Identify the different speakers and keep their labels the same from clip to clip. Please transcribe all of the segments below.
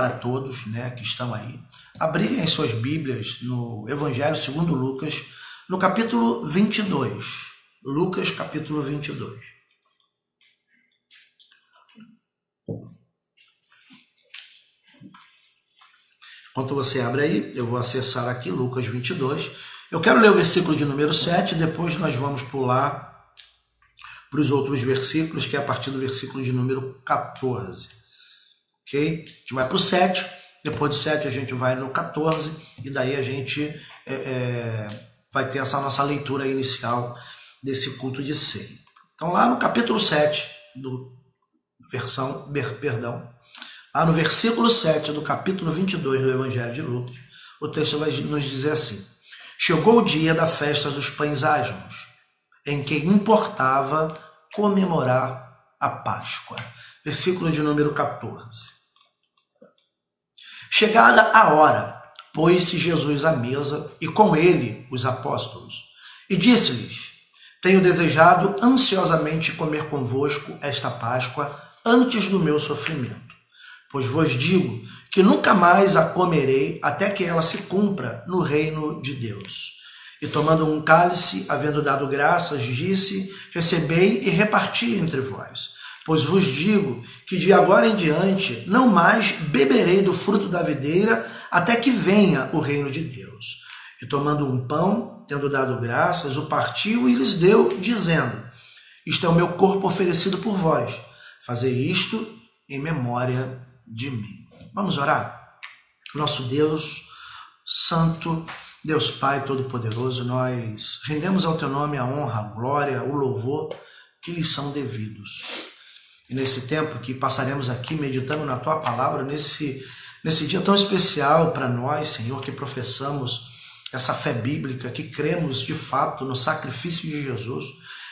Speaker 1: a todos, né, que estão aí, abrirem as suas Bíblias no Evangelho segundo Lucas, no capítulo 22. Lucas, capítulo 22. Enquanto você abre aí, eu vou acessar aqui Lucas 22. Eu quero ler o versículo de número 7, depois nós vamos pular para os outros versículos, que é a partir do versículo de número 14. Ok? A gente vai para o 7, depois do 7 a gente vai no 14, e daí a gente vai ter essa nossa leitura inicial desse culto de ceia. Então lá no capítulo 7, lá no versículo 7 do capítulo 22 do Evangelho de Lucas, o texto vai nos dizer assim: chegou o dia da festa dos pães asmos, em que importava comemorar a Páscoa. Versículo de número 14. Chegada a hora, pôs-se Jesus à mesa e com ele os apóstolos, e disse-lhes: tenho desejado ansiosamente comer convosco esta Páscoa antes do meu sofrimento. Pois vos digo que nunca mais a comerei até que ela se cumpra no reino de Deus. E tomando um cálice, havendo dado graças, disse: recebei e reparti entre vós. Pois vos digo que de agora em diante não mais beberei do fruto da videira até que venha o reino de Deus. E tomando um pão, tendo dado graças, o partiu e lhes deu, dizendo: isto é o meu corpo oferecido por vós. Fazei isto em memória de mim. Vamos orar? Nosso Deus Santo, Deus Pai Todo-Poderoso, nós rendemos ao Teu nome a honra, a glória, o louvor que lhes são devidos. E nesse tempo que passaremos aqui meditando na Tua Palavra, nesse dia tão especial para nós, Senhor, que professamos essa fé bíblica, que cremos de fato no sacrifício de Jesus,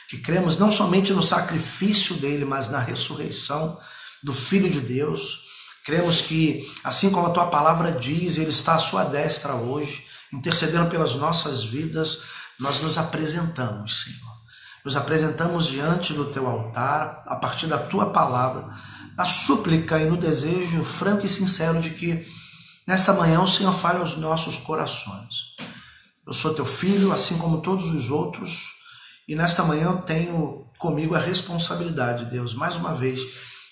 Speaker 1: que cremos não somente no sacrifício dele, mas na ressurreição do Filho de Deus. Cremos que, assim como a Tua Palavra diz, Ele está à Sua destra hoje, intercedendo pelas nossas vidas. Nós nos apresentamos, Senhor. Nos apresentamos diante do Teu altar, a partir da Tua Palavra, na súplica e no desejo franco e sincero de que, nesta manhã, o Senhor fale aos nossos corações. Eu sou Teu filho, assim como todos os outros, e nesta manhã eu tenho comigo a responsabilidade, Deus, mais uma vez,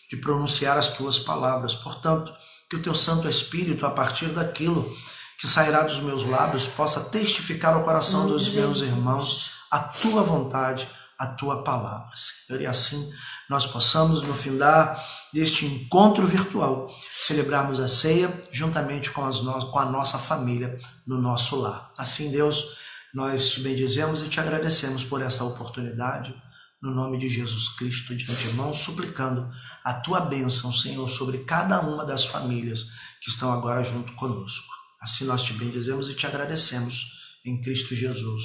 Speaker 1: de pronunciar as Tuas palavras. Portanto, que o Teu Santo Espírito, a partir daquilo que sairá dos meus lábios, possa testificar ao coração dos meus irmãos a Tua vontade, a Tua palavra, Senhor. E assim nós possamos, no findar deste encontro virtual, celebrarmos a ceia juntamente com a nossa família no nosso lar. Assim, Deus, nós Te bendizemos e Te agradecemos por esta oportunidade, no nome de Jesus Cristo, de antemão, suplicando a Tua bênção, Senhor, sobre cada uma das famílias que estão agora junto conosco. Assim nós Te bendizemos e Te agradecemos em Cristo Jesus.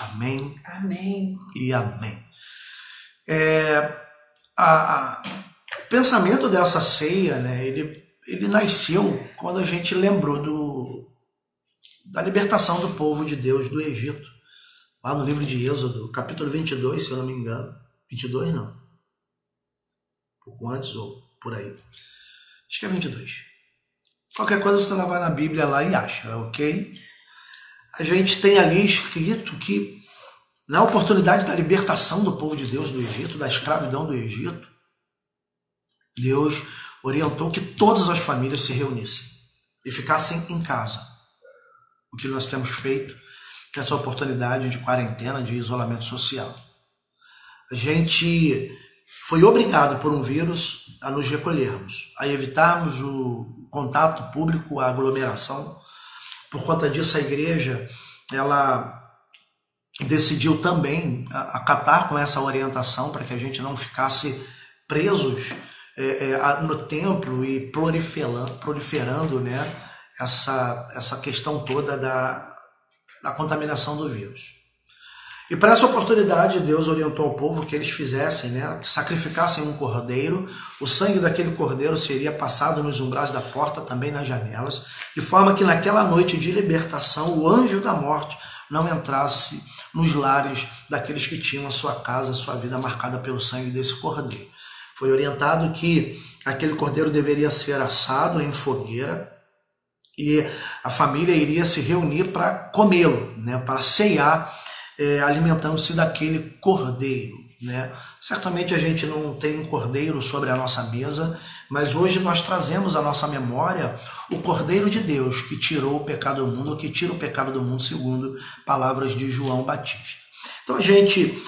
Speaker 1: Amém.
Speaker 2: Amém.
Speaker 1: E amém. O pensamento dessa ceia, né, ele nasceu quando a gente lembrou da libertação do povo de Deus do Egito. Lá no livro de Êxodo, capítulo 22, se eu não me engano. 22 não. Um pouco antes ou por aí. Acho que é 22. Qualquer coisa você vai na Bíblia lá e acha, ok? A gente tem ali escrito que na oportunidade da libertação do povo de Deus do Egito, da escravidão do Egito, Deus orientou que todas as famílias se reunissem e ficassem em casa. O que nós temos feito nessa oportunidade de quarentena, de isolamento social. A gente foi obrigado por um vírus a nos recolhermos, a evitarmos o contato público, a aglomeração. Por conta disso, a igreja ela decidiu também acatar com essa orientação para que a gente não ficasse presos no templo e proliferando, né, essa questão toda da contaminação do vírus. E para essa oportunidade, Deus orientou ao povo que eles fizessem, né, que sacrificassem um cordeiro. O sangue daquele cordeiro seria passado nos umbrais da porta, também nas janelas, de forma que naquela noite de libertação, o anjo da morte não entrasse nos lares daqueles que tinham a sua casa, a sua vida marcada pelo sangue desse cordeiro. Foi orientado que aquele cordeiro deveria ser assado em fogueira e a família iria se reunir para comê-lo, né, para ceiar, alimentando-se daquele cordeiro, né? Certamente a gente não tem um cordeiro sobre a nossa mesa, mas hoje nós trazemos à nossa memória o Cordeiro de Deus que tirou o pecado do mundo, ou que tira o pecado do mundo, segundo palavras de João Batista. Então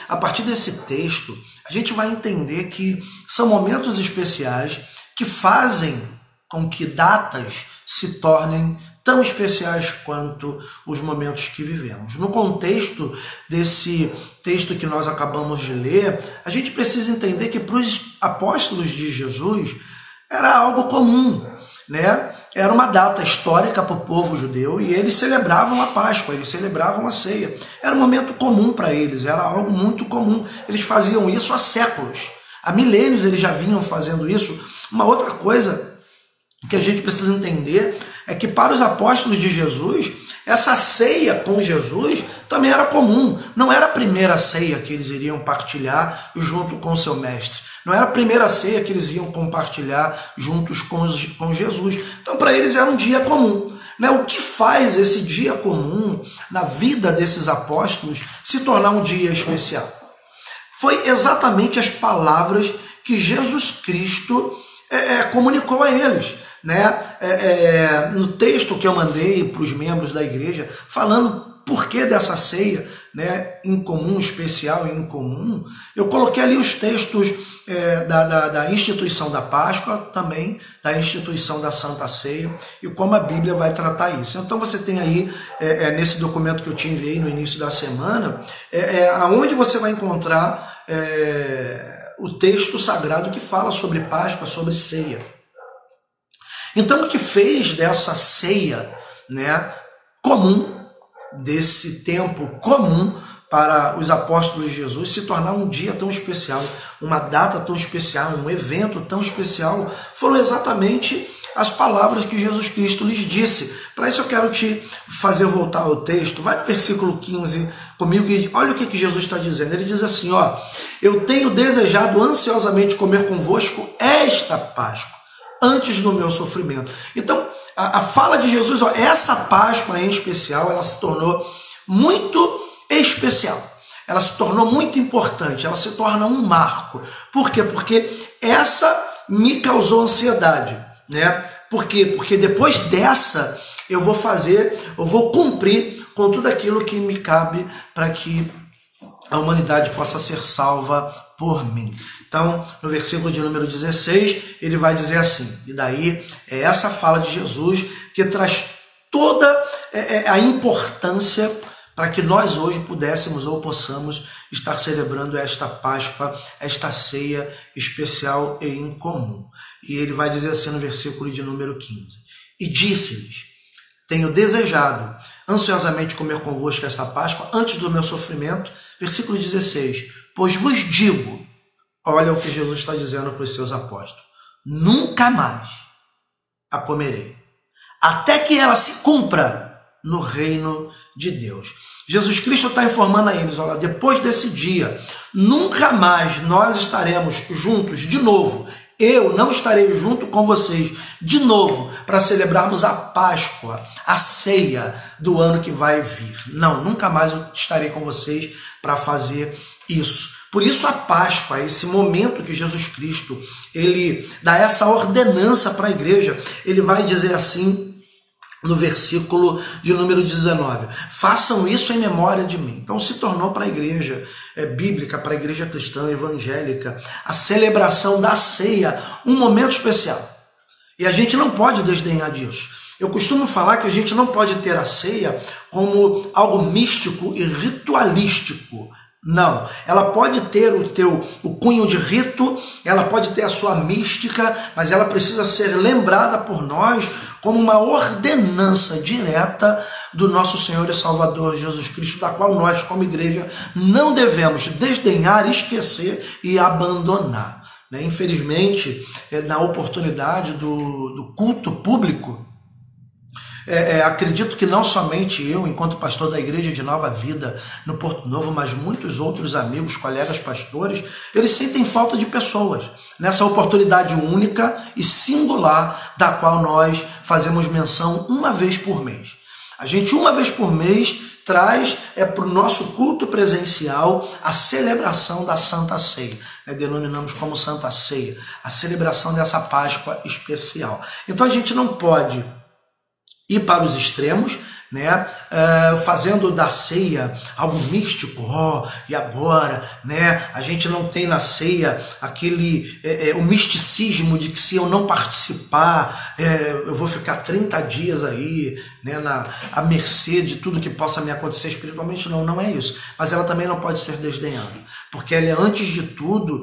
Speaker 1: a partir desse texto, a gente vai entender que são momentos especiais que fazem com que datas se tornem tão especiais quanto os momentos que vivemos. No contexto desse texto que nós acabamos de ler, a gente precisa entender que para os apóstolos de Jesus era algo comum, né? Era uma data histórica para o povo judeu e eles celebravam a Páscoa, eles celebravam a ceia. Era um momento comum para eles, era algo muito comum. Eles faziam isso há séculos, há milênios eles já vinham fazendo isso. Uma outra coisa que a gente precisa entender é que para os apóstolos de Jesus, essa ceia com Jesus também era comum. Não era a primeira ceia que eles iriam partilhar junto com o seu mestre. Não era a primeira ceia que eles iam compartilhar juntos com Jesus. Então, para eles era um dia comum, né? O que faz esse dia comum na vida desses apóstolos se tornar um dia especial? Foi exatamente as palavras que Jesus Cristo comunicou a eles, né? No texto que eu mandei para os membros da igreja, falando por que dessa ceia, né, incomum, especial e incomum, eu coloquei ali os textos da instituição da Páscoa, também da instituição da Santa Ceia e como a Bíblia vai tratar isso. Então você tem aí, nesse documento que eu te enviei no início da semana, aonde você vai encontrar o texto sagrado que fala sobre Páscoa, sobre ceia. Então o que fez dessa ceia, né, comum, desse tempo comum para os apóstolos de Jesus se tornar um dia tão especial, uma data tão especial, um evento tão especial, foram exatamente as palavras que Jesus Cristo lhes disse. Para isso eu quero te fazer voltar ao texto. Vai no versículo 15 comigo e olha o que Jesus está dizendo. Ele diz assim, ó: eu tenho desejado ansiosamente comer convosco esta Páscoa, antes do meu sofrimento. Então, a fala de Jesus, ó, essa Páscoa em especial, ela se tornou muito especial. Ela se tornou muito importante, ela se torna um marco. Por quê? Porque essa me causou ansiedade, né? Por quê? Porque depois dessa eu vou cumprir com tudo aquilo que me cabe para que a humanidade possa ser salva por mim. Então, no versículo de número 16, ele vai dizer assim, e daí é essa fala de Jesus que traz toda a importância para que nós hoje pudéssemos ou possamos estar celebrando esta Páscoa, esta ceia especial e incomum. E ele vai dizer assim no versículo de número 15, e disse-lhes, tenho desejado ansiosamente comer convosco esta Páscoa antes do meu sofrimento. Versículo 16, pois vos digo, olha o que Jesus está dizendo para os seus apóstolos, nunca mais a comerei, até que ela se cumpra no reino de Deus. Jesus Cristo está informando a eles, olha, depois desse dia, nunca mais nós estaremos juntos de novo. Eu não estarei junto com vocês de novo para celebrarmos a Páscoa, a ceia do ano que vai vir. Não, nunca mais eu estarei com vocês para fazer isso. Por isso a Páscoa, esse momento que Jesus Cristo, ele dá essa ordenança para a igreja, ele vai dizer assim no versículo de número 19, façam isso em memória de mim. Então se tornou para a igreja bíblica, para a igreja cristã, evangélica, a celebração da ceia, um momento especial. E a gente não pode desdenhar disso. Eu costumo falar que a gente não pode ter a ceia como algo místico e ritualístico. Não, ela pode ter o cunho de rito, ela pode ter a sua mística, mas ela precisa ser lembrada por nós como uma ordenança direta do nosso Senhor e Salvador Jesus Cristo, da qual nós, como igreja, não devemos desdenhar, esquecer e abandonar. Infelizmente, na oportunidade do culto público, Acredito que não somente eu, enquanto pastor da Igreja de Nova Vida no Porto Novo, mas muitos outros amigos, colegas pastores, eles sentem falta de pessoas nessa oportunidade única e singular da qual nós fazemos menção uma vez por mês. A gente, uma vez por mês, traz para o nosso culto presencial a celebração da Santa Ceia. Denominamos como Santa Ceia, a celebração dessa Páscoa especial. Então a gente não pode ir para os extremos, né, fazendo da ceia algo místico, e agora, né, a gente não tem na ceia o misticismo de que se eu não participar, eu vou ficar 30 dias aí, né, à mercê de tudo que possa me acontecer espiritualmente. Não é isso, mas ela também não pode ser desdenhada, porque ela é, antes de tudo,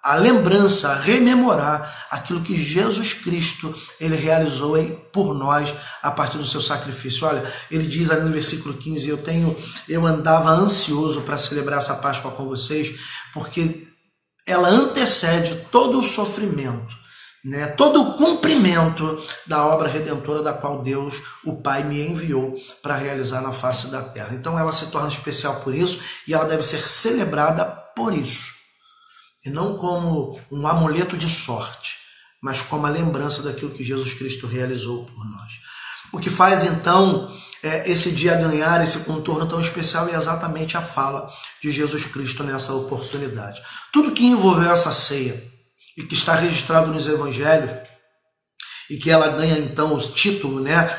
Speaker 1: a lembrança, a rememorar aquilo que Jesus Cristo ele realizou por nós a partir do seu sacrifício. Olha, ele diz ali no versículo 15, eu andava ansioso para celebrar essa Páscoa com vocês, porque ela antecede todo o sofrimento, né, todo o cumprimento da obra redentora da qual Deus, o Pai, me enviou para realizar na face da terra. Então ela se torna especial por isso e ela deve ser celebrada por isso. E não como um amuleto de sorte, mas como a lembrança daquilo que Jesus Cristo realizou por nós. O que faz, então, esse dia ganhar esse contorno tão especial é exatamente a fala de Jesus Cristo nessa oportunidade. Tudo que envolveu essa ceia e que está registrado nos evangelhos, e que ela ganha, então, o título, né,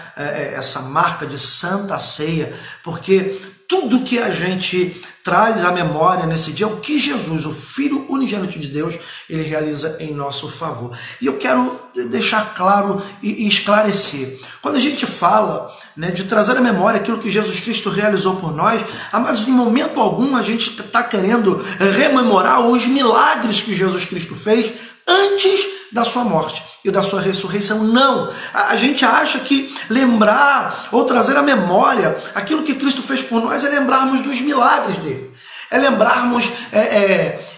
Speaker 1: essa marca de Santa Ceia, porque tudo que a gente traz à memória nesse dia é o que Jesus, o Filho unigênito de Deus, ele realiza em nosso favor. E eu quero deixar claro e esclarecer. Quando a gente fala, né, de trazer à memória aquilo que Jesus Cristo realizou por nós, mas em momento algum a gente está querendo rememorar os milagres que Jesus Cristo fez antes da sua morte e da sua ressurreição. Não! A gente acha que lembrar ou trazer à memória aquilo que Cristo fez por nós é lembrarmos dos milagres dele. É lembrarmos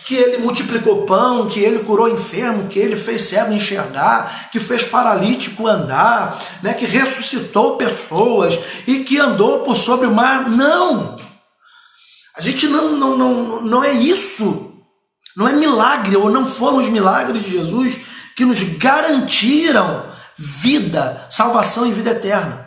Speaker 1: que ele multiplicou pão, que ele curou enfermo, que ele fez cego enxergar, que fez paralítico andar, né, que ressuscitou pessoas e que andou por sobre o mar. Não! A gente não é isso. Não é milagre, ou não foram os milagres de Jesus que nos garantiram vida, salvação e vida eterna.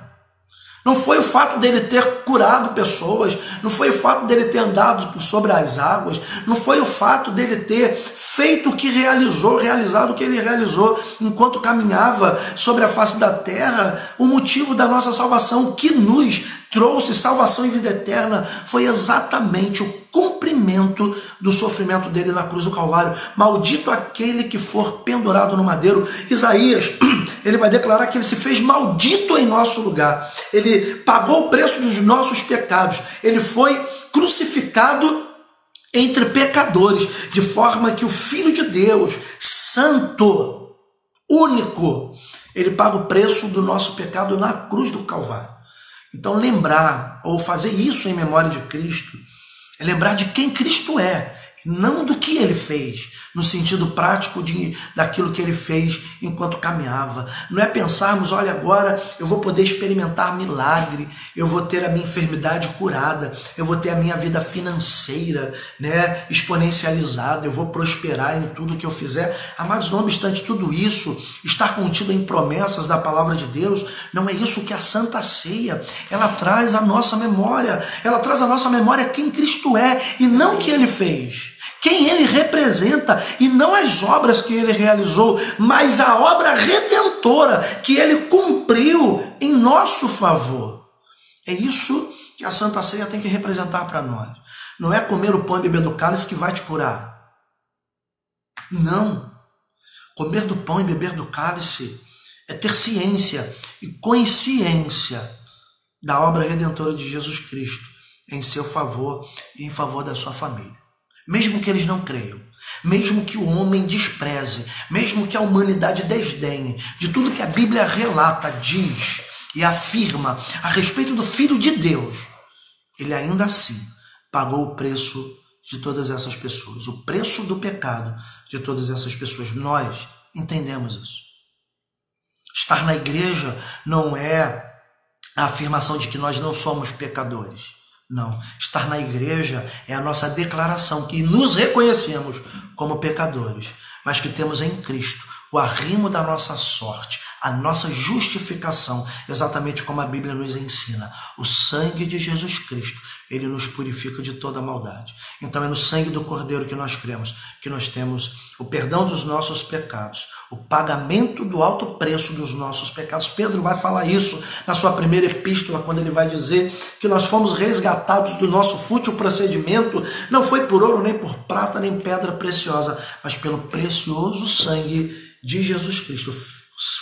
Speaker 1: Não foi o fato dele ter curado pessoas, não foi o fato dele ter andado por sobre as águas, não foi o fato dele ter feito o que realizado o que ele realizou enquanto caminhava sobre a face da terra, o motivo da nossa salvação. O que nos trouxe salvação e vida eterna foi exatamente o cumprimento do sofrimento dele na cruz do Calvário. Maldito aquele que for pendurado no madeiro. Isaías, ele vai declarar que ele se fez maldito em nosso lugar. Ele pagou o preço dos nossos pecados. Ele foi crucificado entre pecadores, de forma que o Filho de Deus, santo, único, ele paga o preço do nosso pecado na cruz do Calvário. Então lembrar, ou fazer isso em memória de Cristo, é lembrar de quem Cristo é, não do que ele fez, no sentido prático daquilo que ele fez enquanto caminhava. Não é pensarmos, olha, agora eu vou poder experimentar milagre, eu vou ter a minha enfermidade curada, eu vou ter a minha vida financeira, né, exponencializada, eu vou prosperar em tudo que eu fizer. Amados, não obstante tudo isso, estar contido em promessas da palavra de Deus, não é isso que a Santa Ceia, ela traz à nossa memória. Ela traz à nossa memória quem Cristo é e não o que ele fez. Quem ele representa, e não as obras que ele realizou, mas a obra redentora que ele cumpriu em nosso favor. É isso que a Santa Ceia tem que representar para nós. Não é comer o pão e beber do cálice que vai te curar. Não. Comer do pão e beber do cálice é ter ciência e consciência da obra redentora de Jesus Cristo em seu favor e em favor da sua família. Mesmo que eles não creiam, mesmo que o homem despreze, mesmo que a humanidade desdenhe de tudo que a Bíblia relata, diz e afirma a respeito do Filho de Deus, ele ainda assim pagou o preço de todas essas pessoas, o preço do pecado de todas essas pessoas. Nós entendemos isso. Estar na igreja não é a afirmação de que nós não somos pecadores. Não. Estar na igreja é a nossa declaração que nos reconhecemos como pecadores, mas que temos em Cristo o arrimo da nossa sorte, a nossa justificação, exatamente como a Bíblia nos ensina. O sangue de Jesus Cristo, ele nos purifica de toda maldade. Então é no sangue do Cordeiro que nós cremos, que nós temos o perdão dos nossos pecados, o pagamento do alto preço dos nossos pecados. Pedro vai falar isso na sua primeira epístola, quando ele vai dizer que nós fomos resgatados do nosso fútil procedimento, não foi por ouro, nem por prata, nem pedra preciosa, mas pelo precioso sangue de Jesus Cristo,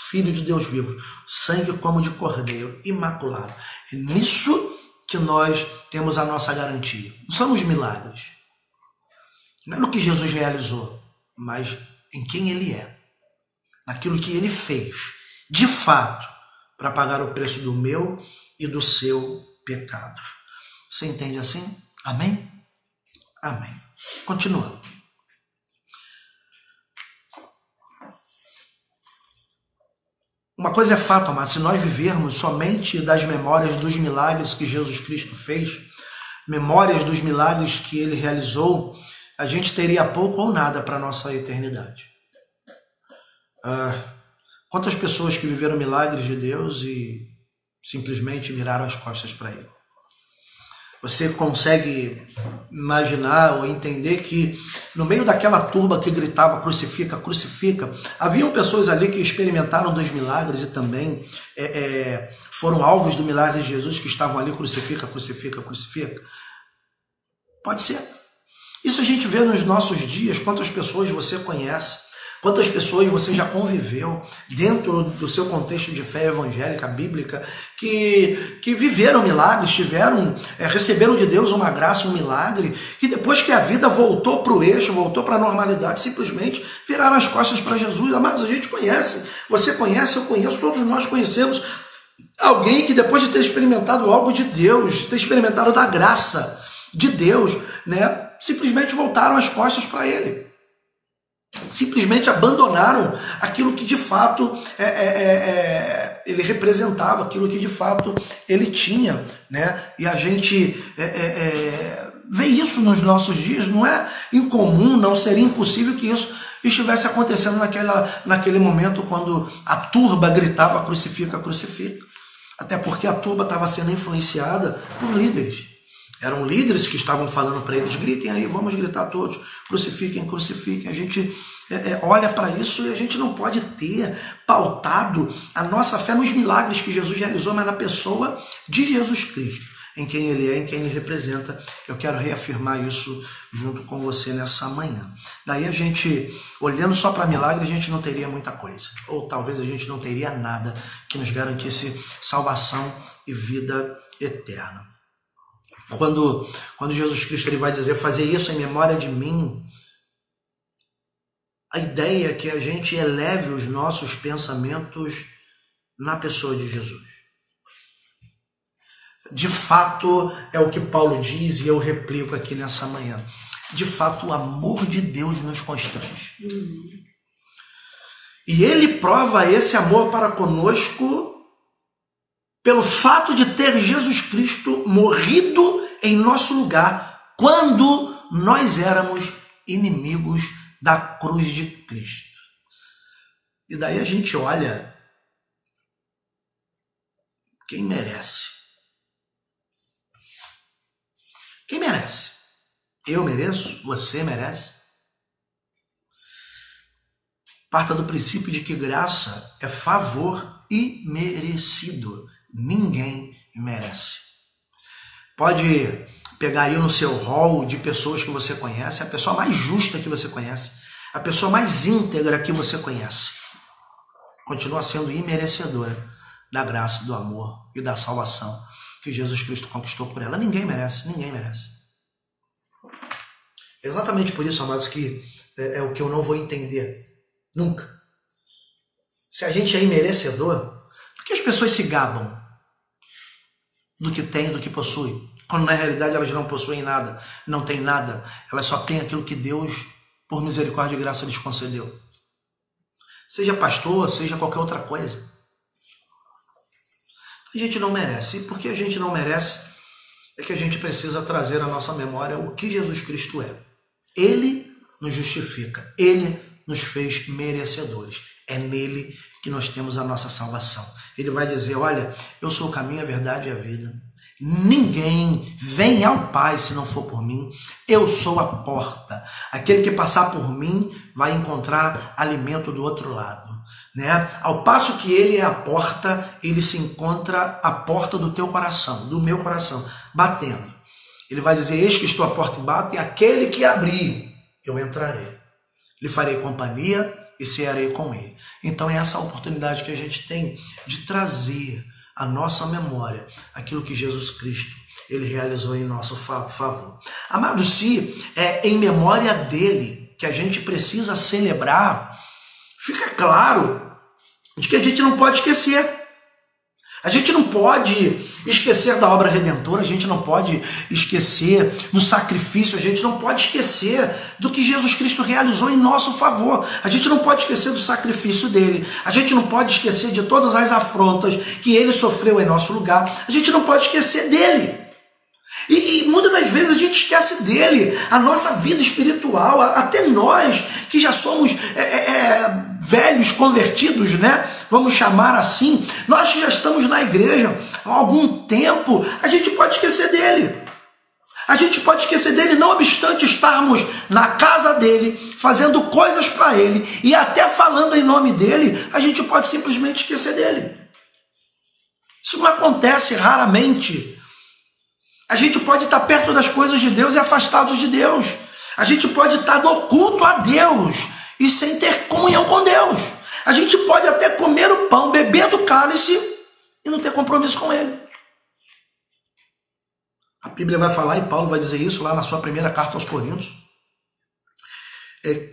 Speaker 1: Filho de Deus vivo, sangue como de cordeiro, imaculado. É nisso que nós temos a nossa garantia. Não são os milagres, não é no que Jesus realizou, mas em quem ele é, naquilo que ele fez, de fato, para pagar o preço do meu e do seu pecado. Você entende assim? Amém? Amém. Continuando. Uma coisa é fato, mas se nós vivermos somente das memórias dos milagres que Jesus Cristo fez, memórias dos milagres que ele realizou, a gente teria pouco ou nada para a nossa eternidade. Quantas pessoas que viveram milagres de Deus e simplesmente viraram as costas para ele? Você consegue imaginar ou entender que no meio daquela turba que gritava crucifica, crucifica, haviam pessoas ali que experimentaram dos milagres e também foram alvos do milagre de Jesus, que estavam ali crucifica, crucifica, crucifica? Pode ser. Isso a gente vê nos nossos dias. Quantas pessoas você conhece, quantas pessoas você já conviveu dentro do seu contexto de fé evangélica, bíblica, que viveram milagres, receberam de Deus uma graça, um milagre, e depois que a vida voltou para o eixo, voltou para a normalidade, simplesmente viraram as costas para Jesus. Amados, a gente conhece, você conhece, eu conheço, todos nós conhecemos alguém que depois de ter experimentado algo de Deus, ter experimentado da graça de Deus, né, simplesmente voltaram as costas para ele. Simplesmente abandonaram aquilo que de fato ele representava, aquilo que de fato ele tinha, né? E a gente vê isso nos nossos dias. Não é incomum, não seria impossível que isso estivesse acontecendo naquele momento, quando a turba gritava crucifica, crucifica. Até porque a turba estava sendo influenciada por líderes. Eram líderes que estavam falando para eles: gritem aí, vamos gritar todos, crucifiquem, crucifiquem. A gente olha para isso e a gente não pode ter pautado a nossa fé nos milagres que Jesus realizou, mas na pessoa de Jesus Cristo, em quem ele é, em quem ele representa. Eu quero reafirmar isso junto com você nessa manhã. Daí a gente, olhando só para milagre, a gente não teria muita coisa, ou talvez a gente não teria nada que nos garantisse salvação e vida eterna. Quando Jesus Cristo ele vai dizer: fazer isso em memória de mim, a ideia é que a gente eleve os nossos pensamentos na pessoa de Jesus. De fato, é o que Paulo diz, e eu replico aqui nessa manhã. De fato, o amor de Deus nos constrange. E ele prova esse amor para conosco pelo fato de ter Jesus Cristo morrido em nosso lugar quando nós éramos inimigos da cruz de Cristo. E daí a gente olha, quem merece? Quem merece? Eu mereço? Você merece? Parta do princípio de que graça é favor imerecido. Ninguém merece. Pode pegar aí no seu hall de pessoas que você conhece, a pessoa mais justa que você conhece, a pessoa mais íntegra que você conhece, continua sendo imerecedora da graça, do amor e da salvação que Jesus Cristo conquistou por ela. Ninguém merece, ninguém merece. Exatamente por isso, amados, que é o que eu não vou entender nunca. Se a gente é imerecedor, por que as pessoas se gabam do que tem, do que possui, quando na realidade elas não possuem nada, não têm nada, elas só têm aquilo que Deus, por misericórdia e graça, lhes concedeu? Seja pastor, seja qualquer outra coisa. A gente não merece. E porque a gente não merece, é que a gente precisa trazer à nossa memória o que Jesus Cristo é. Ele nos justifica. Ele nos fez merecedores. É nele que nós temos a nossa salvação. Ele vai dizer, olha, eu sou o caminho, a verdade e a vida. Ninguém vem ao Pai se não for por mim. Eu sou a porta. Aquele que passar por mim vai encontrar alimento do outro lado. Né? Ao passo que ele é a porta, ele se encontra à porta do teu coração, do meu coração, batendo. Ele vai dizer, eis que estou à porta e bato, e aquele que abrir, eu entrarei. Lhe farei companhia e cearei com ele. Então é essa a oportunidade que a gente tem de trazer à nossa memória aquilo que Jesus Cristo ele realizou em nosso favor. Amado, se é em memória dele que a gente precisa celebrar, fica claro de que a gente não pode esquecer. A gente não pode esquecer da obra redentora, a gente não pode esquecer do sacrifício, a gente não pode esquecer do que Jesus Cristo realizou em nosso favor. A gente não pode esquecer do sacrifício dele, a gente não pode esquecer de todas as afrontas que ele sofreu em nosso lugar, a gente não pode esquecer dele. E muitas das vezes a gente esquece dele, a nossa vida espiritual, até nós que já somos velhos convertidos, né? Vamos chamar assim, nós que já estamos na igreja há algum tempo, a gente pode esquecer dele. A gente pode esquecer dele, não obstante estarmos na casa dele, fazendo coisas para ele e até falando em nome dele, a gente pode simplesmente esquecer dele. Isso não acontece raramente. A gente pode estar perto das coisas de Deus e afastados de Deus. A gente pode estar no culto a Deus e sem ter comunhão com Deus. A gente pode até comer o pão, beber do cálice e não ter compromisso com ele. A Bíblia vai falar, e Paulo vai dizer isso lá na sua primeira carta aos Coríntios.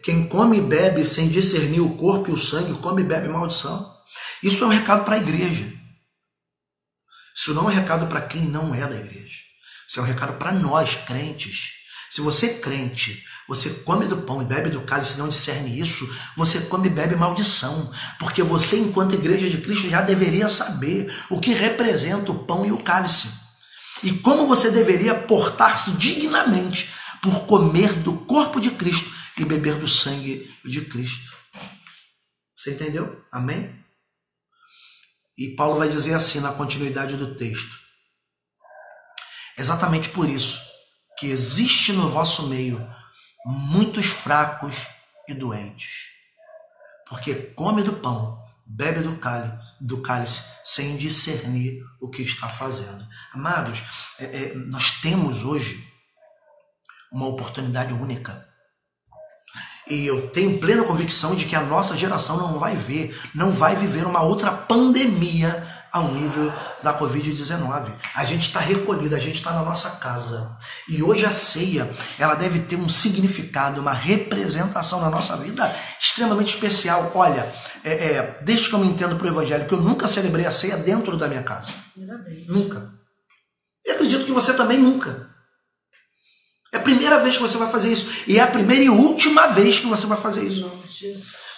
Speaker 1: Quem come e bebe sem discernir o corpo e o sangue, come e bebe maldição. Isso é um recado para a igreja. Isso não é um recado para quem não é da igreja. Isso é um recado para nós, crentes. Se você é crente, você come do pão e bebe do cálice e não discerne isso, você come e bebe maldição. Porque você, enquanto igreja de Cristo, já deveria saber o que representa o pão e o cálice. E como você deveria portar-se dignamente por comer do corpo de Cristo e beber do sangue de Cristo. Você entendeu? Amém? E Paulo vai dizer assim na continuidade do texto. Exatamente por isso que existe no vosso meio muitos fracos e doentes. Porque come do pão, bebe do cálice, sem discernir o que está fazendo. Amados, nós temos hoje uma oportunidade única. E eu tenho plena convicção de que a nossa geração não vai viver uma outra pandemia ao nível da Covid-19. A gente está recolhido, a gente está na nossa casa. E hoje a ceia, ela deve ter um significado, uma representação na nossa vida extremamente especial. Olha, desde que eu me entendo para o Evangelho, que eu nunca celebrei a ceia dentro da minha casa. Nunca. E acredito que você também nunca. É a primeira vez que você vai fazer isso. E é a primeira e última vez que você vai fazer isso.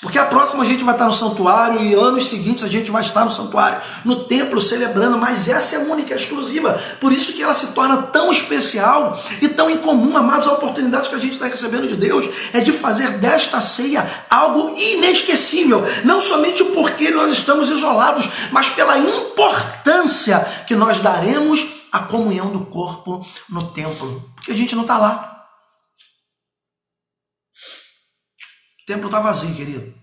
Speaker 1: Porque a próxima a gente vai estar no santuário e anos seguintes a gente vai estar no santuário, no templo, celebrando, mas essa é única, exclusiva. Por isso que ela se torna tão especial e tão incomum, amados. A oportunidade que a gente está recebendo de Deus é de fazer desta ceia algo inesquecível. Não somente porque nós estamos isolados, mas pela importância que nós daremos à comunhão do corpo no templo. Porque a gente não está lá. O templo está vazio, querido.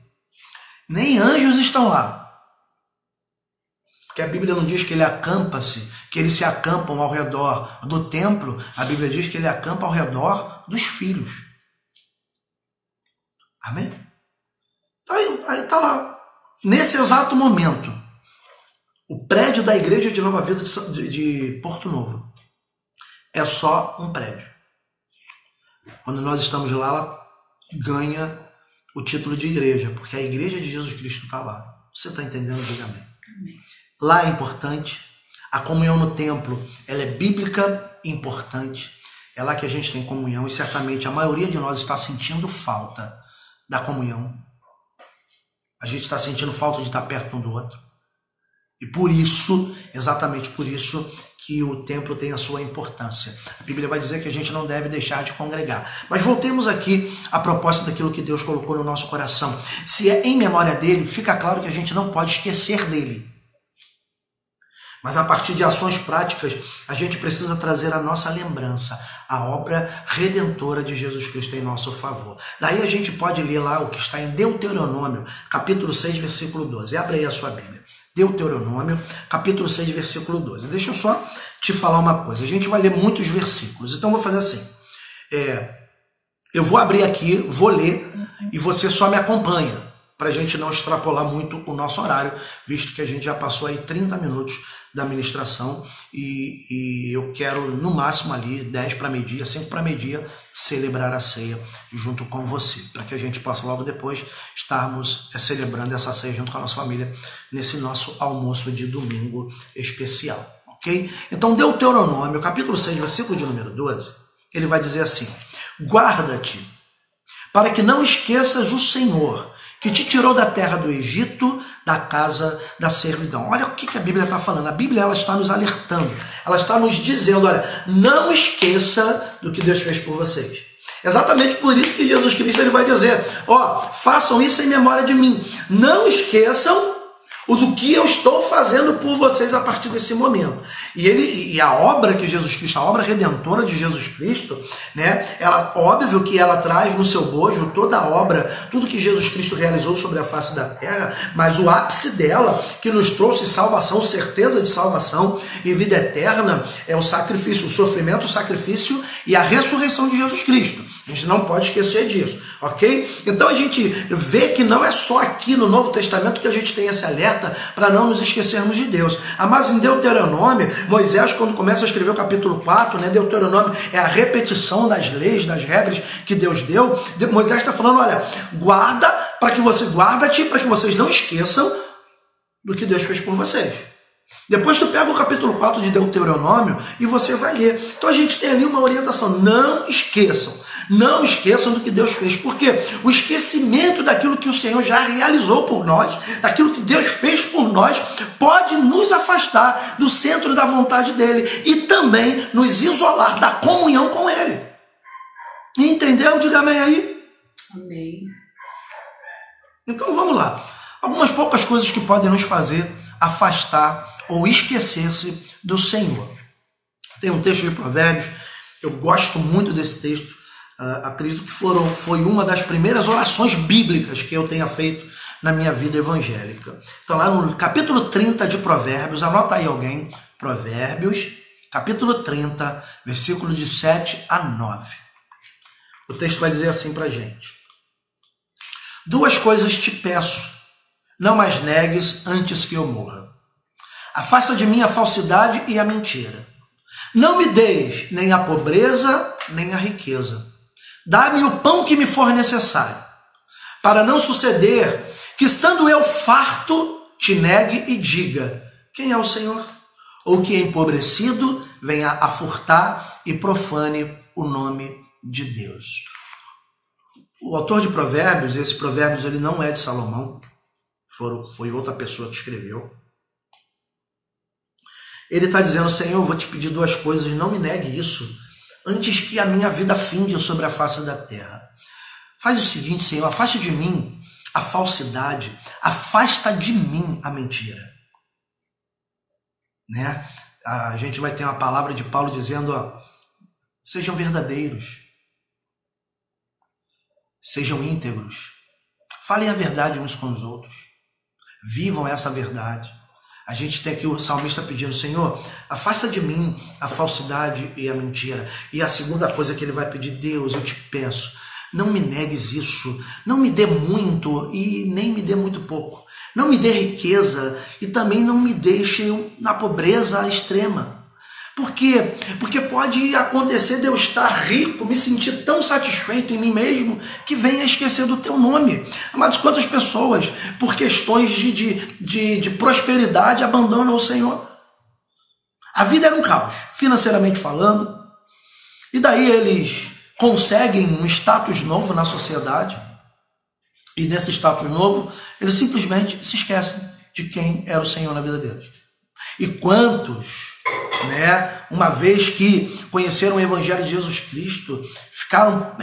Speaker 1: Nem anjos estão lá. Porque a Bíblia não diz que ele acampa-se, que eles se acampam ao redor do templo. A Bíblia diz que ele acampa ao redor dos filhos. Amém? Aí está lá. Nesse exato momento, o prédio da Igreja de Nova Vida de Porto Novo é só um prédio. Quando nós estamos lá, ela ganha o título de igreja, porque a igreja de Jesus Cristo está lá. Você está entendendo? Diga amém. Lá é importante. A comunhão no templo, ela é bíblica e importante. É lá que a gente tem comunhão e certamente a maioria de nós está sentindo falta da comunhão. A gente está sentindo falta de estar perto um do outro. E por isso Exatamente por isso que o templo tem a sua importância. A Bíblia vai dizer que a gente não deve deixar de congregar. Mas voltemos aqui à proposta daquilo que Deus colocou no nosso coração. Se é em memória dele, fica claro que a gente não pode esquecer dele. Mas a partir de ações práticas, a gente precisa trazer à nossa lembrança a obra redentora de Jesus Cristo em nosso favor. Daí a gente pode ler lá o que está em Deuteronômio, capítulo 6, versículo 12. Abre aí a sua Bíblia. Deuteronômio, capítulo 6, versículo 12. Deixa eu só te falar uma coisa. A gente vai ler muitos versículos, então eu vou fazer assim. Eu vou abrir aqui, vou ler, e você só me acompanha, para a gente não extrapolar muito o nosso horário, visto que a gente já passou aí 30 minutos da ministração e eu quero, no máximo ali, 10 para meio-dia, 5 para meio-dia, celebrar a ceia junto com você, para que a gente possa logo depois estarmos celebrando essa ceia junto com a nossa família nesse nosso almoço de domingo especial, ok? Então, Deuteronômio, capítulo 6, versículo de número 12, ele vai dizer assim: guarda-te, para que não esqueças o Senhor, que te tirou da terra do Egito, da casa da servidão. Olha o que a Bíblia está falando. A Bíblia ela está nos alertando. Ela está nos dizendo, olha, não esqueça do que Deus fez por vocês. Exatamente por isso que Jesus Cristo ele vai dizer, façam isso em memória de mim. Não esqueçam o do que eu estou fazendo por vocês a partir desse momento. E a obra que Jesus Cristo, a obra redentora de Jesus Cristo, né? Óbvio que ela traz no seu bojo toda a obra, tudo que Jesus Cristo realizou sobre a face da terra, mas o ápice dela, que nos trouxe salvação, certeza de salvação e vida eterna, é o sacrifício, o sofrimento, o sacrifício e a ressurreição de Jesus Cristo. A gente não pode esquecer disso, ok? Então a gente vê que não é só aqui no Novo Testamento que a gente tem esse alerta para não nos esquecermos de Deus. Mas em Deuteronômio, Moisés, quando começa a escrever o capítulo 4, né, Deuteronômio é a repetição das leis, das regras que Deus deu. Moisés está falando, olha, guarda-te para que vocês não esqueçam do que Deus fez por vocês. Depois tu pega o capítulo 4 de Deuteronômio e você vai ler. Então a gente tem ali uma orientação, não esqueçam. Não esqueçam do que Deus fez, porque o esquecimento daquilo que o Senhor já realizou por nós, daquilo que Deus fez por nós, pode nos afastar do centro da vontade dele e também nos isolar da comunhão com ele. Entendeu? Diga amém aí.
Speaker 2: Amém.
Speaker 1: Então vamos lá. Algumas poucas coisas que podem nos fazer afastar ou esquecer-se do Senhor. Tem um texto de Provérbios, eu gosto muito desse texto. Acredito que foi uma das primeiras orações bíblicas que eu tenha feito na minha vida evangélica. Então lá no capítulo 30 de Provérbios, anota aí alguém, Provérbios, capítulo 30, versículo de 7 a 9. O texto vai dizer assim pra gente: duas coisas te peço, não mais negues antes que eu morra. Afasta de mim a falsidade e a mentira. Não me deis nem a pobreza, nem a riqueza. Dá-me o pão que me for necessário, para não suceder que, estando eu farto, te negue e diga, quem é o Senhor? Ou que, empobrecido, venha a furtar e profane o nome de Deus. O autor de Provérbios, esse Provérbios ele não é de Salomão, foi outra pessoa que escreveu. Ele está dizendo, Senhor, eu vou te pedir duas coisas, não me negue isso, antes que a minha vida finde sobre a face da terra. Faz o seguinte, Senhor, afaste de mim a falsidade, afasta de mim a mentira. Né? A gente vai ter uma palavra de Paulo dizendo, sejam verdadeiros, sejam íntegros, falem a verdade uns com os outros, vivam essa verdade. A gente tem aqui o salmista pedindo, Senhor, afasta de mim a falsidade e a mentira. E a segunda coisa que ele vai pedir, Deus, eu te peço, não me negues isso, não me dê muito e nem me dê muito pouco. Não me dê riqueza e também não me deixe na pobreza extrema. Por quê? Porque pode acontecer de eu estar rico, me sentir tão satisfeito em mim mesmo, que venha a esquecer do teu nome. Mas quantas pessoas, por questões de prosperidade, abandonam o Senhor? A vida era um caos, financeiramente falando, e daí eles conseguem um status novo na sociedade, e desse status novo, eles simplesmente se esquecem de quem era o Senhor na vida deles. E quantos, né, uma vez que conheceram o Evangelho de Jesus Cristo, ficaram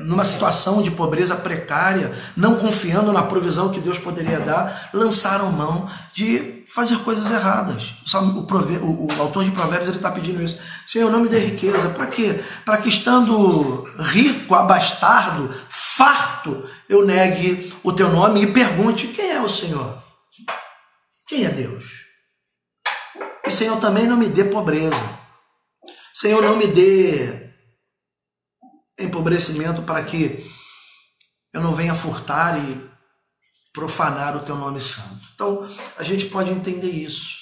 Speaker 1: numa situação de pobreza precária, não confiando na provisão que Deus poderia dar, lançaram mão de fazer coisas erradas. O autor de Provérbios está pedindo isso. Senhor, não me dê riqueza. Para quê? Para que estando rico, abastardo, farto, eu negue o teu nome e pergunte: quem é o Senhor? Quem é Deus? E Senhor, também não me dê pobreza. Senhor, não me dê empobrecimento para que eu não venha furtar e profanar o teu nome santo. Então, a gente pode entender isso,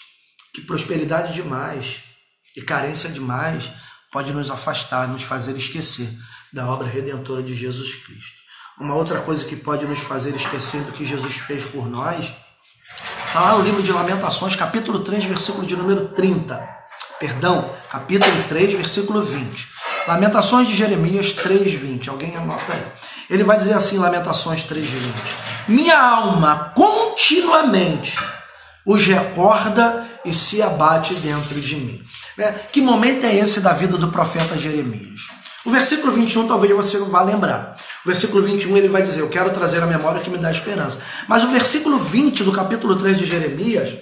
Speaker 1: que prosperidade demais e carência demais pode nos afastar, nos fazer esquecer da obra redentora de Jesus Cristo. Uma outra coisa que pode nos fazer esquecer do que Jesus fez por nós, está lá no livro de Lamentações, capítulo 3, versículo de número 30. Perdão, capítulo 3, versículo 20. Lamentações de Jeremias 3:20. Alguém anota aí. Ele vai dizer assim, Lamentações 3:20. Minha alma continuamente os recorda e se abate dentro de mim. Que momento é esse da vida do profeta Jeremias? O versículo 21 talvez você não vá lembrar. O versículo 21 ele vai dizer: eu quero trazer a memória que me dá esperança. Mas o versículo 20 do capítulo 3 de Jeremias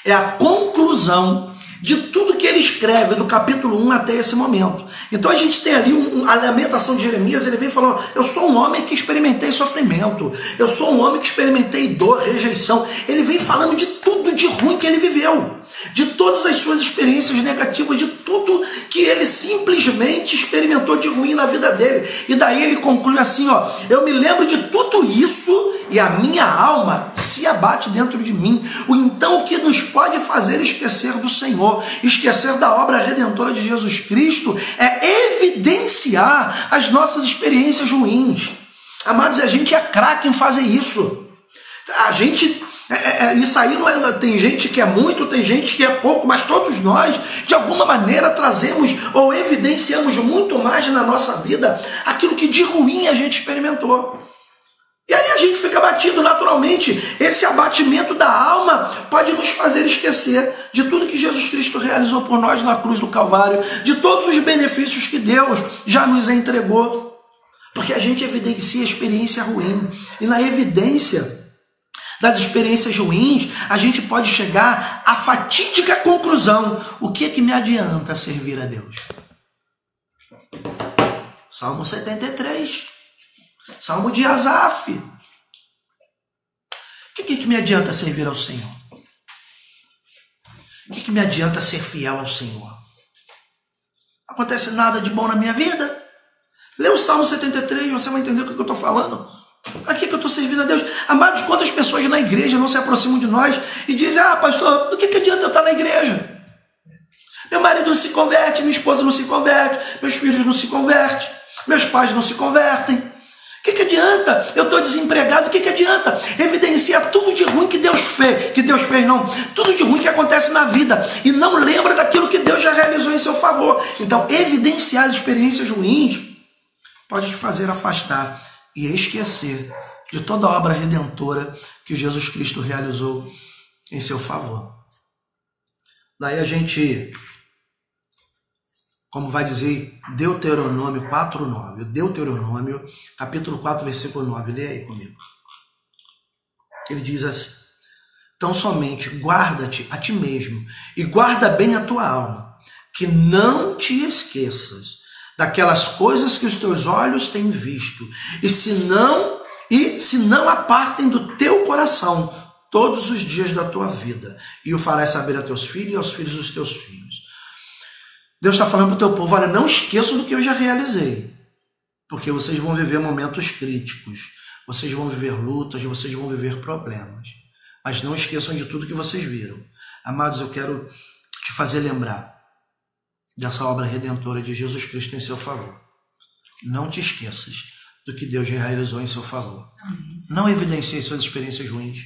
Speaker 1: é a conclusão de tudo que ele escreve do capítulo 1 até esse momento. Então a gente tem ali a lamentação de Jeremias. Ele vem falando: eu sou um homem que experimentei sofrimento, eu sou um homem que experimentei dor, rejeição. Ele vem falando de tudo de ruim que ele viveu, de todas as suas experiências negativas, de tudo que ele simplesmente experimentou de ruim na vida dele. E daí ele conclui assim, ó: eu me lembro de tudo isso e a minha alma se abate dentro de mim. Então o que nos pode fazer esquecer do Senhor, esquecer da obra redentora de Jesus Cristo, é evidenciar as nossas experiências ruins. Amados, a gente é craque em fazer isso. A gente... isso aí não é, tem gente que é muito, tem gente que é pouco, mas todos nós, de alguma maneira, trazemos ou evidenciamos muito mais na nossa vida aquilo que de ruim a gente experimentou. E aí a gente fica abatido naturalmente. Esse abatimento da alma pode nos fazer esquecer de tudo que Jesus Cristo realizou por nós na cruz do Calvário, de todos os benefícios que Deus já nos entregou, porque a gente evidencia a experiência ruim, e na evidência das experiências ruins, a gente pode chegar à fatídica conclusão: o que é que me adianta servir a Deus? Salmo 73, Salmo de Asaf. O que é que me adianta servir ao Senhor? O que é que me adianta ser fiel ao Senhor? Não acontece nada de bom na minha vida? Lê o Salmo 73 e você vai entender o que eu estou falando. Para que eu estou servindo a Deus? Amados, quantas pessoas na igreja não se aproximam de nós e dizem: ah, pastor, do que adianta eu estar na igreja? Meu marido não se converte, minha esposa não se converte, meus filhos não se convertem, meus pais não se convertem. O que adianta? Eu estou desempregado, o que adianta? Evidencia tudo de ruim que Deus fez, tudo de ruim que acontece na vida, e não lembra daquilo que Deus já realizou em seu favor. Então, evidenciar as experiências ruins pode te fazer afastar e esquecer de toda a obra redentora que Jesus Cristo realizou em seu favor. Daí a gente, como vai dizer Deuteronômio 4:9, Deuteronômio, capítulo 4, versículo 9, lê aí comigo. Ele diz assim: então somente guarda-te a ti mesmo e guarda bem a tua alma, que não te esqueças daquelas coisas que os teus olhos têm visto, e se não apartem do teu coração todos os dias da tua vida, e o farás saber a teus filhos e aos filhos dos teus filhos. Deus está falando para o teu povo: olha, não esqueçam do que eu já realizei, porque vocês vão viver momentos críticos, vocês vão viver lutas, vocês vão viver problemas, mas não esqueçam de tudo que vocês viram. Amados, eu quero te fazer lembrar dessa obra redentora de Jesus Cristo em seu favor. Não te esqueças do que Deus já realizou em seu favor. Não evidencie suas experiências ruins.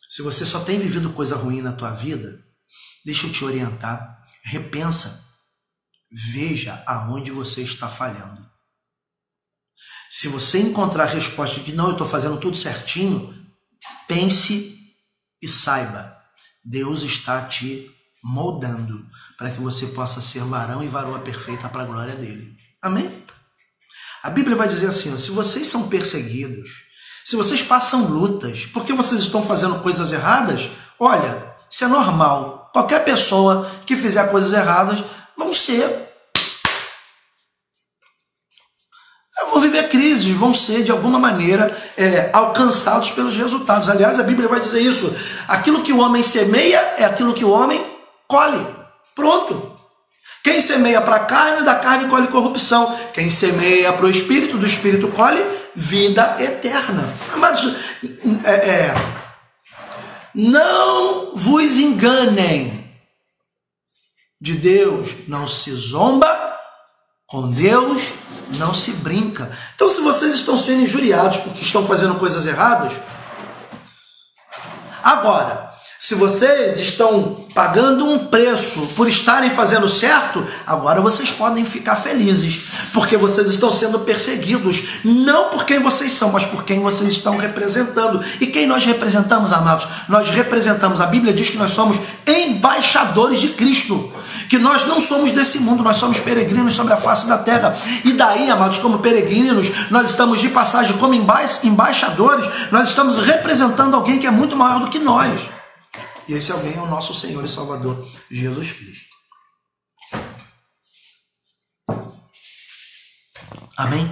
Speaker 1: Se você só tem vivido coisa ruim na tua vida, deixa eu te orientar, repensa, veja aonde você está falhando. Se você encontrar a resposta de que não, eu estou fazendo tudo certinho, pense E saiba, Deus está te moldando para que você possa ser varão e varoa perfeita para a glória dele. Amém? A Bíblia vai dizer assim, ó, se vocês são perseguidos, se vocês passam lutas, porque vocês estão fazendo coisas erradas, olha, isso é normal. Qualquer pessoa que fizer coisas erradas vão viver crises, vão ser de alguma maneira alcançados pelos resultados. Aliás, a Bíblia vai dizer isso. Aquilo que o homem semeia é aquilo que o homem colhe. Pronto. Quem semeia para a carne, da carne colhe corrupção. Quem semeia para o Espírito, do Espírito colhe vida eterna. Amados, não vos enganem. De Deus não se zomba, com Deus não se brinca. Então, se vocês estão sendo injuriados porque estão fazendo coisas erradas, agora, se vocês estão pagando um preço por estarem fazendo certo, agora vocês podem ficar felizes, porque vocês estão sendo perseguidos, não por quem vocês são, mas por quem vocês estão representando. E quem nós representamos, amados? Nós representamos, a Bíblia diz que nós somos embaixadores de Cristo, que nós não somos desse mundo, nós somos peregrinos sobre a face da terra. E daí, amados, como peregrinos, nós estamos de passagem como embaixadores, nós estamos representando alguém que é muito maior do que nós. E esse alguém é o nosso Senhor e Salvador, Jesus Cristo. Amém?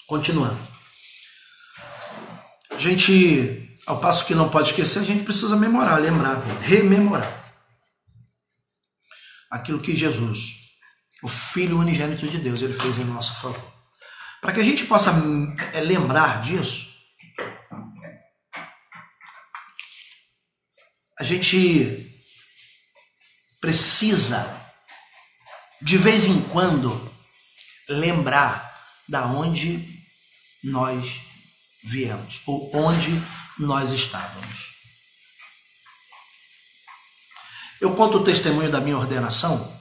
Speaker 1: Continuando. A gente, ao passo que não pode esquecer, a gente precisa memorar, lembrar, rememorar aquilo que Jesus, o Filho unigênito de Deus, ele fez em nosso favor. Para que a gente possa lembrar disso, a gente precisa, de vez em quando, lembrar da onde nós viemos, ou onde nós estávamos. Eu conto o testemunho da minha ordenação.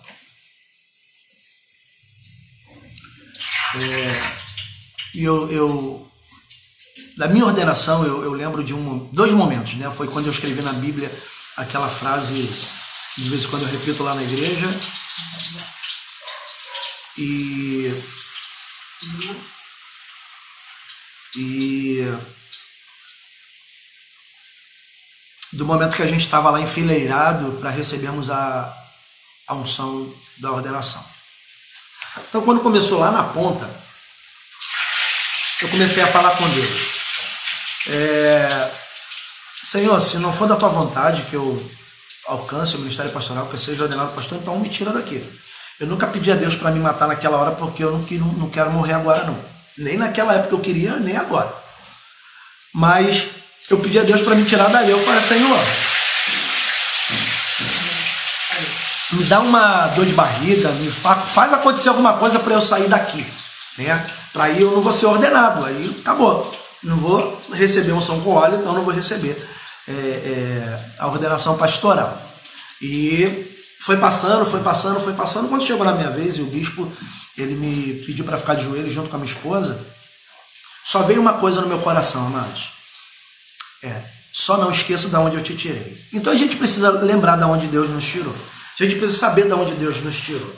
Speaker 1: Da minha ordenação, eu lembro de dois momentos, né? Foi quando eu escrevi na Bíblia aquela frase, de vez em quando eu repito lá na igreja, e do momento que a gente estava lá enfileirado para recebermos a unção da ordenação. Então, quando começou lá na ponta, eu comecei a falar com Deus. Senhor, se não for da tua vontade que eu alcance o ministério pastoral, que eu seja ordenado pastor, então me tira daqui. Eu nunca pedi a Deus para me matar naquela hora, porque eu não quero morrer agora, não. Nem naquela época eu queria, nem agora. Mas eu pedi a Deus para me tirar daí. Eu falei, Senhor, me dá uma dor de barriga, faz acontecer alguma coisa para eu sair daqui, né? Para aí eu não vou ser ordenado, aí acabou. Não vou receber unção com óleo, então não vou receber a ordenação pastoral. E foi passando. Quando chegou na minha vez, e o bispo, ele me pediu para ficar de joelhos junto com a minha esposa, só veio uma coisa no meu coração, amados. Só não esqueça de onde eu te tirei. Então a gente precisa lembrar de onde Deus nos tirou. A gente precisa saber de onde Deus nos tirou.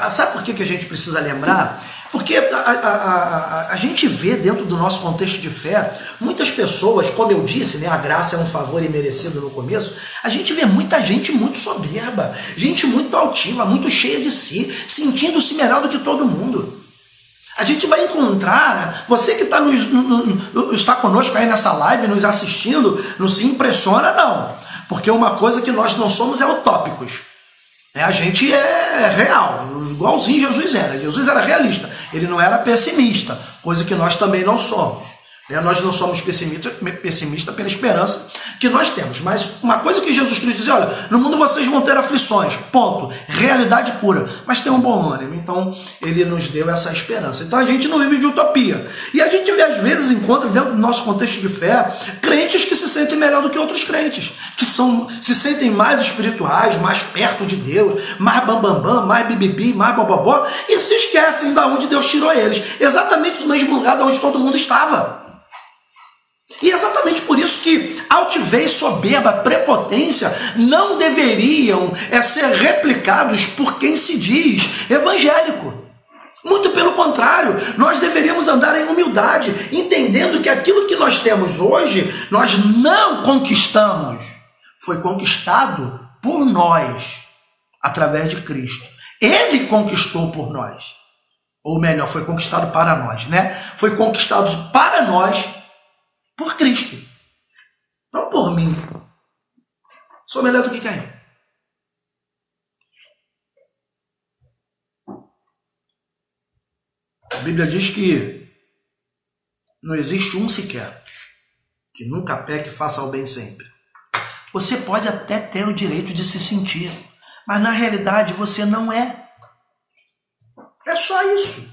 Speaker 1: Sabe por que a gente precisa lembrar? Porque a gente vê dentro do nosso contexto de fé, muitas pessoas, como eu disse, né, a graça é um favor imerecido no começo, a gente vê muita gente muito soberba, gente muito altiva, muito cheia de si, sentindo-se melhor do que todo mundo. A gente vai encontrar, você que está conosco aí nessa live, nos assistindo, não se impressiona não, porque uma coisa que nós não somos é utópicos. A gente é real, igualzinho Jesus era. Jesus era realista, ele não era pessimista, coisa que nós também não somos. Nós não somos pessimistas pela esperança que nós temos. Mas uma coisa que Jesus Cristo diz, olha, no mundo vocês vão ter aflições, ponto, realidade pura, mas tem um bom ânimo. Então ele nos deu essa esperança. Então a gente não vive de utopia. E a gente às vezes encontra dentro do nosso contexto de fé crentes que se sentem melhor do que outros crentes, que se sentem mais espirituais, mais perto de Deus, mais bambambam, mais bibibi, mais bobobó, e se esquecem de onde Deus tirou eles, exatamente do mesmo lugar de onde todo mundo estava. E é exatamente por isso que altivez, soberba, prepotência não deveriam ser replicados por quem se diz evangélico. Muito pelo contrário, nós deveríamos andar em humildade, entendendo que aquilo que nós temos hoje, nós não conquistamos. Foi conquistado por nós, através de Cristo. Ele conquistou por nós. Ou melhor, foi conquistado para nós, né? Foi conquistado para nós por Cristo. Não por mim. Sou melhor do que quem? A Bíblia diz que não existe um sequer que nunca peque e faça o bem sempre. Você pode até ter o direito de se sentir, mas na realidade você não é. É só isso.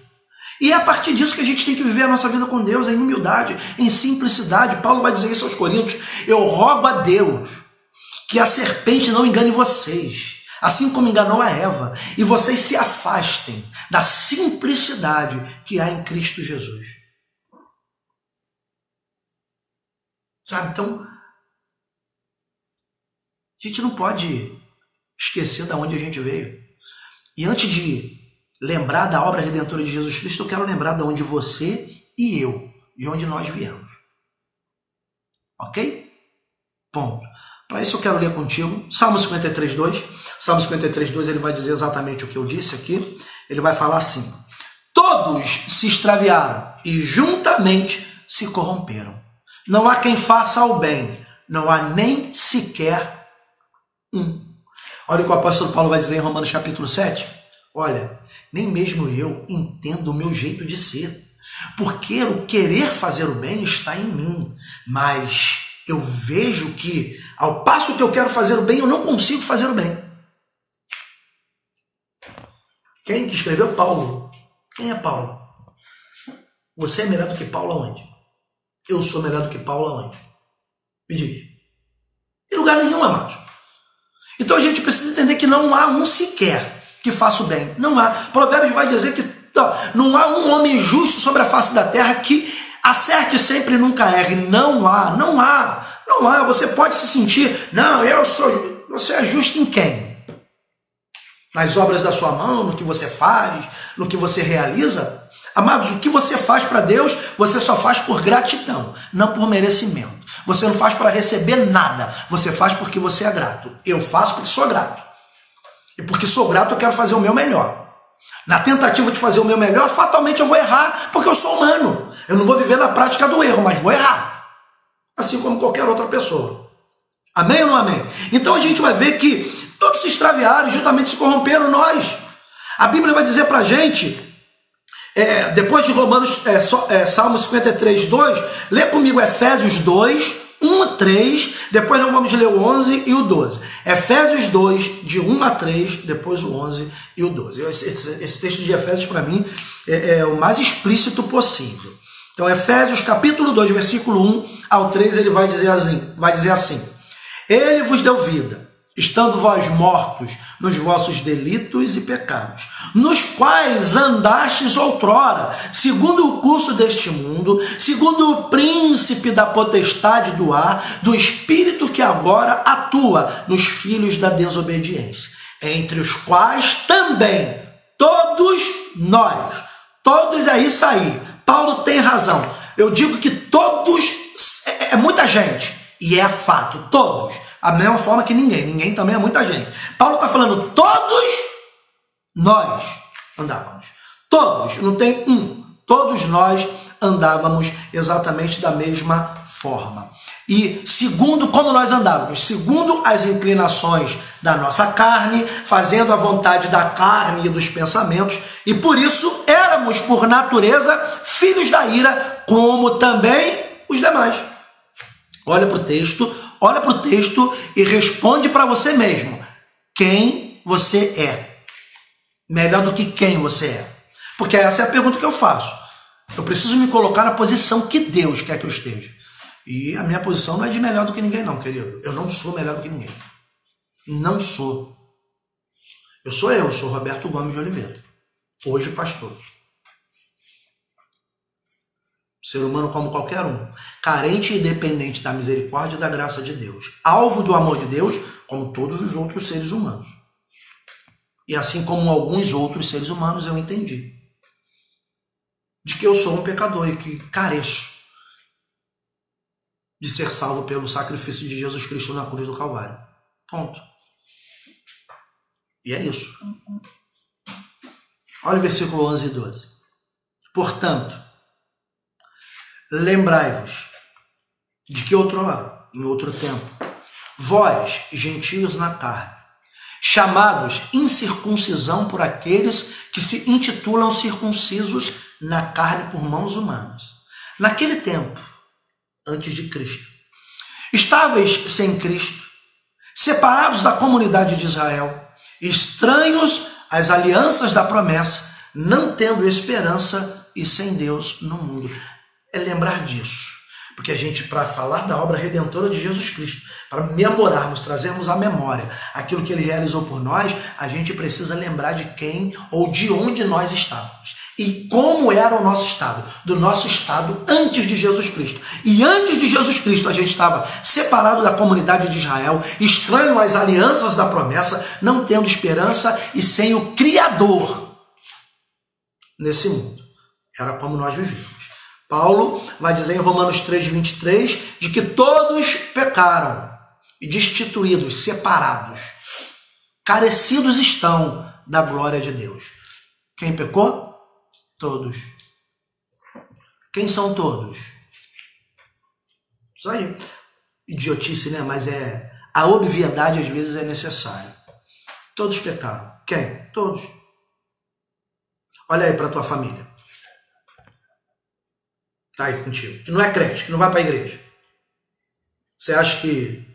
Speaker 1: E é a partir disso que a gente tem que viver a nossa vida com Deus, em humildade, em simplicidade. Paulo vai dizer isso aos Coríntios: eu rogo a Deus que a serpente não engane vocês, assim como enganou a Eva, e vocês se afastem da simplicidade que há em Cristo Jesus. Sabe, então, a gente não pode esquecer de onde a gente veio. E antes de lembrar da obra redentora de Jesus Cristo, eu quero lembrar de onde você e eu, de onde nós viemos. Ok? Ponto. Para isso eu quero ler contigo Salmo 53, 2. Salmo 53, 2, ele vai dizer exatamente o que eu disse aqui. Ele vai falar assim: todos se extraviaram e juntamente se corromperam. Não há quem faça o bem, não há nem sequer um. Olha o que o apóstolo Paulo vai dizer em Romanos capítulo 7. Olha, nem mesmo eu entendo o meu jeito de ser, porque o querer fazer o bem está em mim, mas eu vejo que, ao passo que eu quero fazer o bem, eu não consigo fazer o bem. Quem que escreveu? Paulo. Quem é Paulo? Você é melhor do que Paulo aonde? Eu sou melhor do que Paulo aonde? Me diz. Em lugar nenhum, amados. Então a gente precisa entender que não há um sequer que faça o bem. Não há. Provérbios vai dizer que não há um homem justo sobre a face da terra que acerte sempre e nunca erre. Não há, não há, não há. Você pode se sentir, não, eu sou. Você é justo em quem? Nas obras da sua mão, no que você faz, no que você realiza? Amados, o que você faz para Deus, você só faz por gratidão, não por merecimento. Você não faz para receber nada, você faz porque você é grato. Eu faço porque sou grato. E porque sou grato, eu quero fazer o meu melhor. Na tentativa de fazer o meu melhor, fatalmente eu vou errar, porque eu sou humano. Eu não vou viver na prática do erro, mas vou errar. Assim como qualquer outra pessoa. Amém ou não amém? Então a gente vai ver que todos se extraviaram e juntamente se corromperam nós. A Bíblia vai dizer para a gente, depois de Romanos, Salmo 53, 2, lê comigo Efésios 2, 1 a 3, depois nós vamos ler o 11 e o 12. Efésios 2, de 1 a 3, depois o 11 e o 12. Esse texto de Efésios, para mim, é o mais explícito possível. Então, Efésios, capítulo 2, versículo 1 ao 3, ele vai dizer assim: Ele vos deu vida, estando vós mortos nos vossos delitos e pecados, nos quais andastes outrora, segundo o curso deste mundo, segundo o príncipe da potestade do ar, do espírito que agora atua nos filhos da desobediência, entre os quais também todos nós, todos é isso aí, Paulo tem razão, eu digo que todos é muita gente, e é fato, todos, a mesma forma que ninguém também é muita gente. Paulo está falando, todos nós andávamos. Todos, não tem um. Todos nós andávamos exatamente da mesma forma. E segundo como nós andávamos, segundo as inclinações da nossa carne, fazendo a vontade da carne e dos pensamentos, e por isso éramos, por natureza, filhos da ira, como também os demais. Olha para o texto e responde para você mesmo quem você é. Melhor do que quem você é. Porque essa é a pergunta que eu faço. Eu preciso me colocar na posição que Deus quer que eu esteja. E a minha posição não é de melhor do que ninguém não, querido. Eu não sou melhor do que ninguém. Não sou. Eu sou Roberto Gomes de Oliveira. Hoje pastor. Ser humano como qualquer um, carente e dependente da misericórdia e da graça de Deus, alvo do amor de Deus, como todos os outros seres humanos. E assim como alguns outros seres humanos, eu entendi de que eu sou um pecador e que careço de ser salvo pelo sacrifício de Jesus Cristo na cruz do Calvário. Ponto. E é isso. Olha o versículo 11 e 12. Portanto, lembrai-vos de que outrora, em outro tempo, vós, gentios na carne, chamados incircuncisão por aqueles que se intitulam circuncisos na carne por mãos humanas. Naquele tempo, antes de Cristo, estáveis sem Cristo, separados da comunidade de Israel, estranhos às alianças da promessa, não tendo esperança e sem Deus no mundo. É lembrar disso. Porque a gente, para falar da obra redentora de Jesus Cristo, para memorarmos, trazermos à memória aquilo que ele realizou por nós, a gente precisa lembrar de quem ou de onde nós estávamos. E como era o nosso estado, do nosso estado antes de Jesus Cristo. E antes de Jesus Cristo a gente estava separado da comunidade de Israel, estranho às alianças da promessa, não tendo esperança e sem o Criador nesse mundo. Era como nós vivíamos. Paulo vai dizer em Romanos 3:23 de que todos pecaram e destituídos, separados, carecidos estão da glória de Deus. Quem pecou? Todos. Quem são todos? Isso aí. Idiotice, né? Mas a obviedade às vezes é necessária. Todos pecaram. Quem? Todos. Olha aí para tua família. Tá aí contigo. Que não é crente, que não vai para a igreja. Você acha que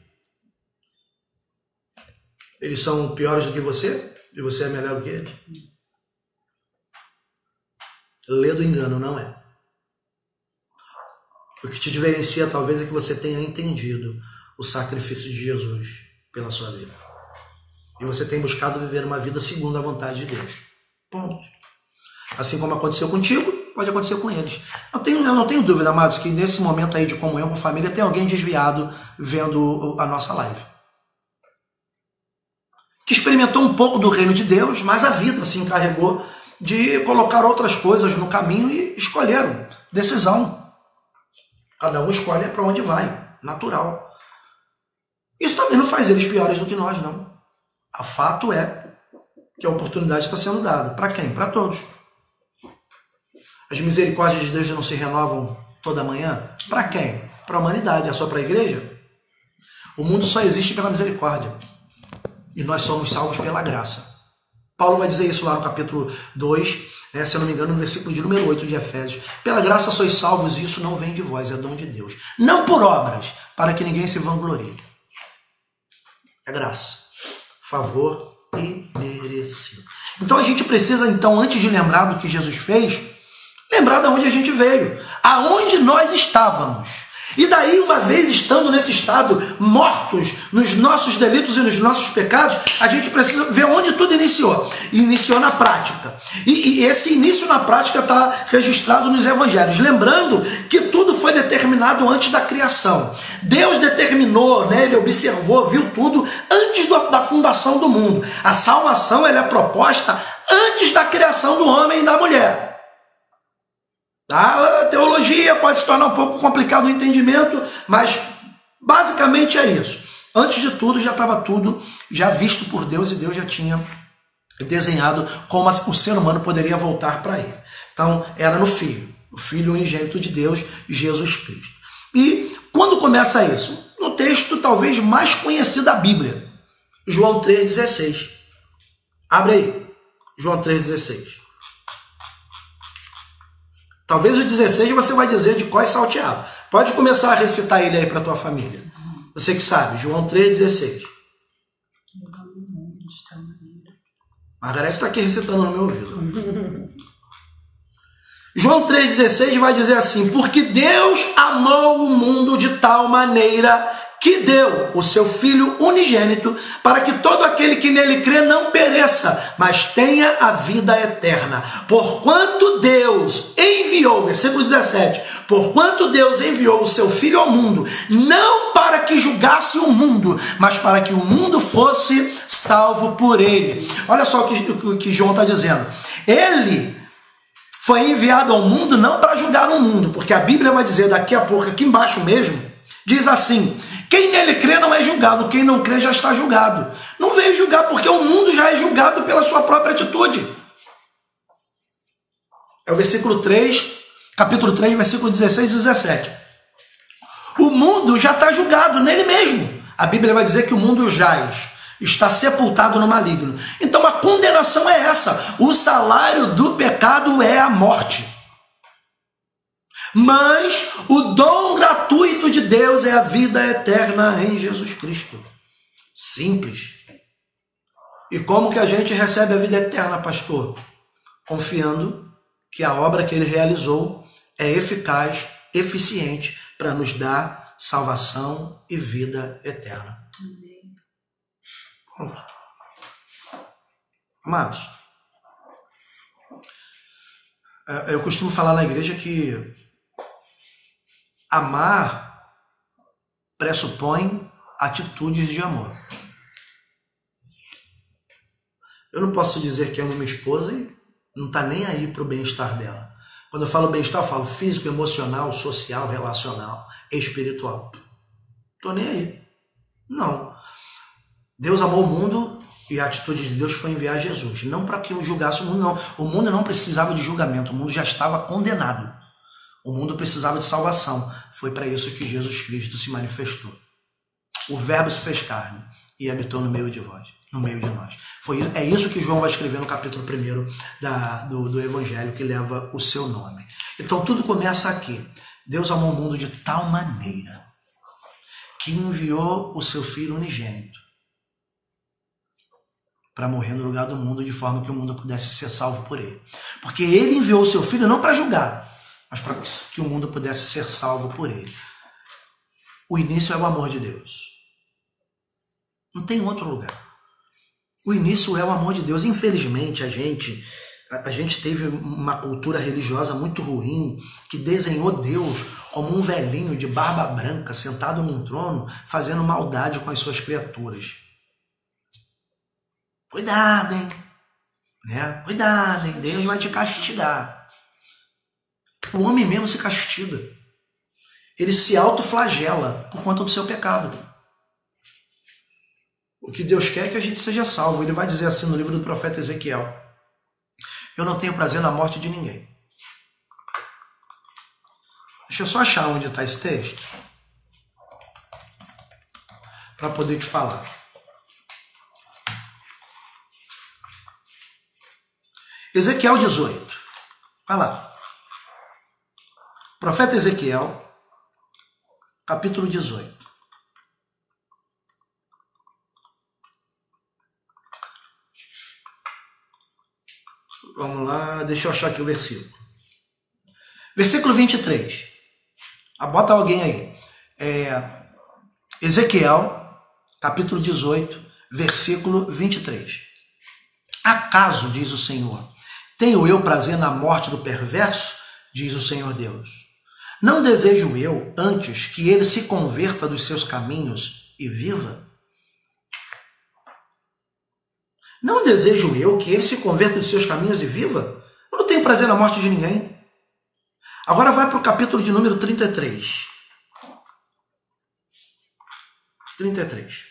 Speaker 1: eles são piores do que você? E você é melhor do que eles? Lê do engano, não é. O que te diferencia talvez é que você tenha entendido o sacrifício de Jesus pela sua vida. E você tem buscado viver uma vida segundo a vontade de Deus. Ponto. Assim como aconteceu contigo, pode acontecer com eles. Eu não tenho dúvida, amados, que nesse momento aí de comunhão com família tem alguém desviado vendo a nossa live. Que experimentou um pouco do reino de Deus, mas a vida se encarregou de colocar outras coisas no caminho e escolheram. Decisão. Cada um escolhe para onde vai. Natural. Isso também não faz eles piores do que nós, não. O fato é que a oportunidade está sendo dada. Para quem? Para todos. As misericórdias de Deus não se renovam toda manhã? Para quem? Para a humanidade. É só para a igreja? O mundo só existe pela misericórdia. E nós somos salvos pela graça. Paulo vai dizer isso lá no capítulo 2, se eu não me engano, no versículo de número 8 de Efésios. Pela graça sois salvos, e isso não vem de vós, é dom de Deus. Não por obras, para que ninguém se vanglorie. É graça. Favor imerecido. Então a gente precisa, antes de lembrar do que Jesus fez, lembrar de onde a gente veio, aonde nós estávamos. E daí, uma vez estando nesse estado, mortos nos nossos delitos e nos nossos pecados, a gente precisa ver onde tudo iniciou. Iniciou na prática. E esse início na prática está registrado nos evangelhos. Lembrando que tudo foi determinado antes da criação. Deus determinou, ele observou, viu tudo antes da fundação do mundo. A salvação ela é proposta antes da criação do homem e da mulher. A teologia pode se tornar um pouco complicado o entendimento, mas basicamente é isso. Antes de tudo, já estava tudo já visto por Deus e Deus já tinha desenhado como o ser humano poderia voltar para ele. Então, era no Filho, o Filho unigênito de Deus, Jesus Cristo. E quando começa isso? No texto talvez mais conhecido da Bíblia, João 3,16. Abre aí, João 3,16. Talvez o 16 você vai dizer de cor e salteado. Pode começar a recitar ele aí para a tua família. Você que sabe, João 3,16. Margarete está aqui recitando no meu ouvido. João 3,16 vai dizer assim: porque Deus amou o mundo de tal maneira que deu o seu Filho unigênito, para que todo aquele que nele crê não pereça, mas tenha a vida eterna. Porquanto Deus enviou, versículo 17, porquanto Deus enviou o seu Filho ao mundo, não para que julgasse o mundo, mas para que o mundo fosse salvo por ele. Olha só o que João está dizendo. Ele foi enviado ao mundo não para julgar o mundo, porque a Bíblia vai dizer daqui a pouco, aqui embaixo mesmo, diz assim: quem nele crê não é julgado, quem não crê já está julgado. Não veio julgar porque o mundo já é julgado pela sua própria atitude. É o versículo 3, capítulo 3, versículo 16 e 17. O mundo já está julgado nele mesmo. A Bíblia vai dizer que o mundo jaz, está sepultado no maligno. Então a condenação é essa. O salário do pecado é a morte. Mas o dom gratuito de Deus é a vida eterna em Jesus Cristo. Simples. E como que a gente recebe a vida eterna, pastor? Confiando que a obra que ele realizou é eficaz, eficiente, para nos dar salvação e vida eterna. Ponto. Amados, eu costumo falar na igreja que amar pressupõe atitudes de amor. Eu não posso dizer que amo minha esposa e não está nem aí para o bem-estar dela. Quando eu falo bem-estar, eu falo físico, emocional, social, relacional, espiritual. Estou nem aí. Não. Deus amou o mundo e a atitude de Deus foi enviar Jesus. Não para que eu julgasse o mundo, não. O mundo não precisava de julgamento, o mundo já estava condenado. O mundo precisava de salvação. Foi para isso que Jesus Cristo se manifestou. O Verbo se fez carne e habitou no meio de vós, no meio de nós. É isso que João vai escrever no capítulo 1 do Evangelho, que leva o seu nome. Então tudo começa aqui. Deus amou o mundo de tal maneira que enviou o seu Filho unigênito para morrer no lugar do mundo, de forma que o mundo pudesse ser salvo por ele. Porque ele enviou o seu Filho não para julgar, mas para que o mundo pudesse ser salvo por ele. O início é o amor de Deus. Não tem outro lugar. O início é o amor de Deus. Infelizmente, a gente teve uma cultura religiosa muito ruim, que desenhou Deus como um velhinho de barba branca, sentado num trono, fazendo maldade com as suas criaturas. Cuidado, hein? Né? Cuidado, hein? Deus vai te castigar. O homem mesmo se castiga. Ele se autoflagela por conta do seu pecado. O que Deus quer é que a gente seja salvo. Ele vai dizer assim no livro do profeta Ezequiel: eu não tenho prazer na morte de ninguém. Deixa eu só achar onde está esse texto para poder te falar. Ezequiel 18. Vai lá. Profeta Ezequiel, capítulo 18. Vamos lá, deixa eu achar aqui o versículo. Versículo 23. Bota alguém aí. Ezequiel, capítulo 18, versículo 23. Acaso, diz o Senhor, tenho eu prazer na morte do perverso? Diz o Senhor Deus. Não desejo eu, antes, que ele se converta dos seus caminhos e viva? Não desejo eu que ele se converta dos seus caminhos e viva? Eu não tenho prazer na morte de ninguém. Agora vai para o capítulo de número 33. 33.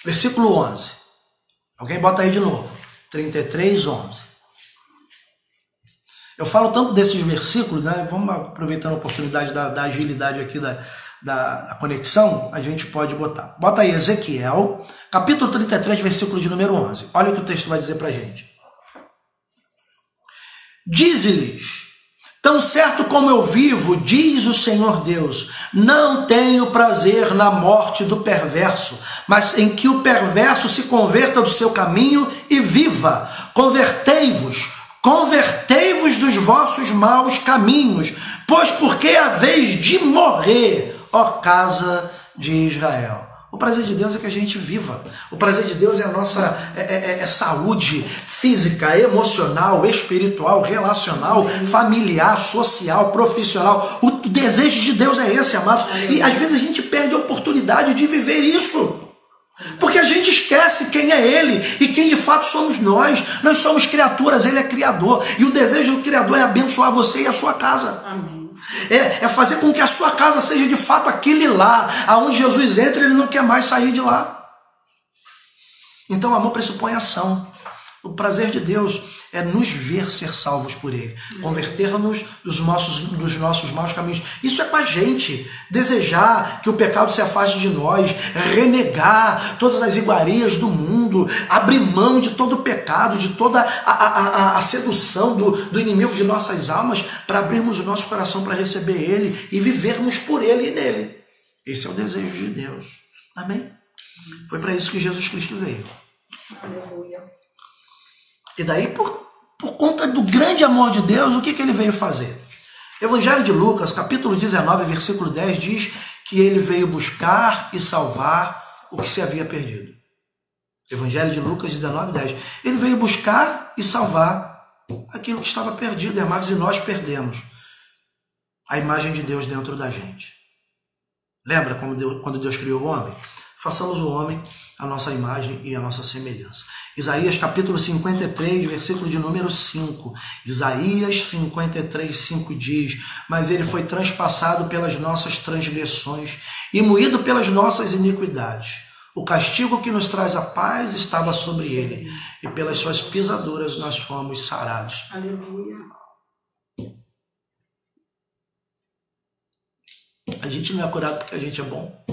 Speaker 1: Versículo 11. Alguém bota aí de novo. 33, 11. Eu falo tanto desses versículos, né? Vamos aproveitando a oportunidade da agilidade aqui da conexão, a gente pode botar. Bota aí Ezequiel, capítulo 33, versículo de número 11. Olha o que o texto vai dizer pra gente. Dize-lhes: tão certo como eu vivo, diz o Senhor Deus, não tenho prazer na morte do perverso, mas em que o perverso se converta do seu caminho e viva. Convertei-vos, convertei-vos dos vossos maus caminhos, pois porque é a vez de morrer, ó casa de Israel. O prazer de Deus é que a gente viva. O prazer de Deus é a nossa saúde física, emocional, espiritual, relacional, familiar, social, profissional. O desejo de Deus é esse, amados. E às vezes a gente perde a oportunidade de viver isso. Porque a gente esquece quem é Ele e quem de fato somos nós. Nós somos criaturas, Ele é Criador. E o desejo do Criador é abençoar você e a sua casa.
Speaker 2: Amém.
Speaker 1: É fazer com que a sua casa seja de fato aquele lá, aonde Jesus entra, Ele não quer mais sair de lá. Então o amor pressupõe ação. O prazer de Deus é nos ver ser salvos por Ele, converter-nos dos nossos maus caminhos. Isso é com a gente. Desejar que o pecado se afaste de nós, renegar todas as iguarias do mundo, abrir mão de todo o pecado, de toda a sedução do inimigo de nossas almas, para abrirmos o nosso coração para receber Ele e vivermos por Ele e nele. Esse é o desejo de Deus. Amém? Foi para isso que Jesus Cristo veio.
Speaker 2: Aleluia.
Speaker 1: E daí, por conta do grande amor de Deus, o que ele veio fazer? Evangelho de Lucas, capítulo 19, versículo 10, diz que ele veio buscar e salvar o que se havia perdido. Evangelho de Lucas 19, 10. Ele veio buscar e salvar aquilo que estava perdido, amados, e nós perdemos a imagem de Deus dentro da gente. Lembra quando Deus criou o homem? Façamos o homem a nossa imagem e a nossa semelhança. Isaías capítulo 53, versículo de número 5. Isaías 53, 5 diz: mas ele foi transpassado pelas nossas transgressões e moído pelas nossas iniquidades. O castigo que nos traz a paz estava sobre ele, e pelas suas pisaduras nós fomos sarados.
Speaker 2: Aleluia.
Speaker 1: A gente não é curado porque a gente é bom.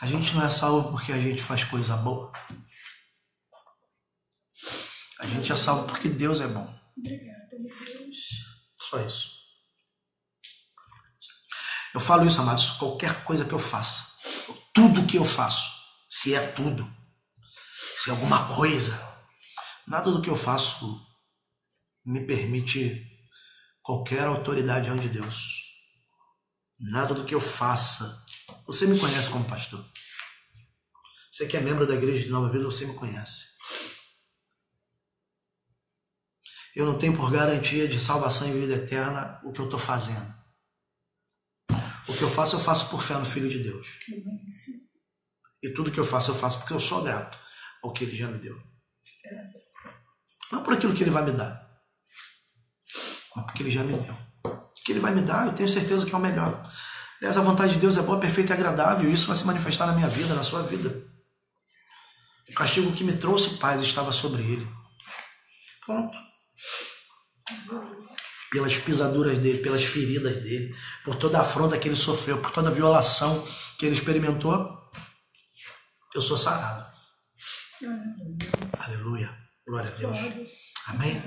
Speaker 1: A gente não é salvo porque a gente faz coisa boa. A gente é salvo porque Deus é bom.
Speaker 2: Obrigada, meu Deus.
Speaker 1: Só isso. Eu falo isso, amados, qualquer coisa que eu faça, tudo que eu faço, se é tudo, se é alguma coisa, nada do que eu faço me permite qualquer autoridade diante de Deus. Nada do que eu faça. Você me conhece como pastor. Você que é membro da Igreja de Nova Vida, você me conhece. Eu não tenho por garantia de salvação e vida eterna o que eu estou fazendo. O que eu faço por fé no Filho de Deus. E tudo que eu faço porque eu sou grato ao que Ele já me deu. Não por aquilo que Ele vai me dar, mas porque Ele já me deu. O que Ele vai me dar, eu tenho certeza que é o melhor. Aliás, a vontade de Deus é boa, perfeita e agradável, e isso vai se manifestar na minha vida, na sua vida. O castigo que me trouxe paz estava sobre Ele. Ponto. Pelas pisaduras dele, pelas feridas dele, por toda a afronta que ele sofreu, por toda a violação que ele experimentou, eu sou sarado. Aleluia. Glória a Deus. Amém?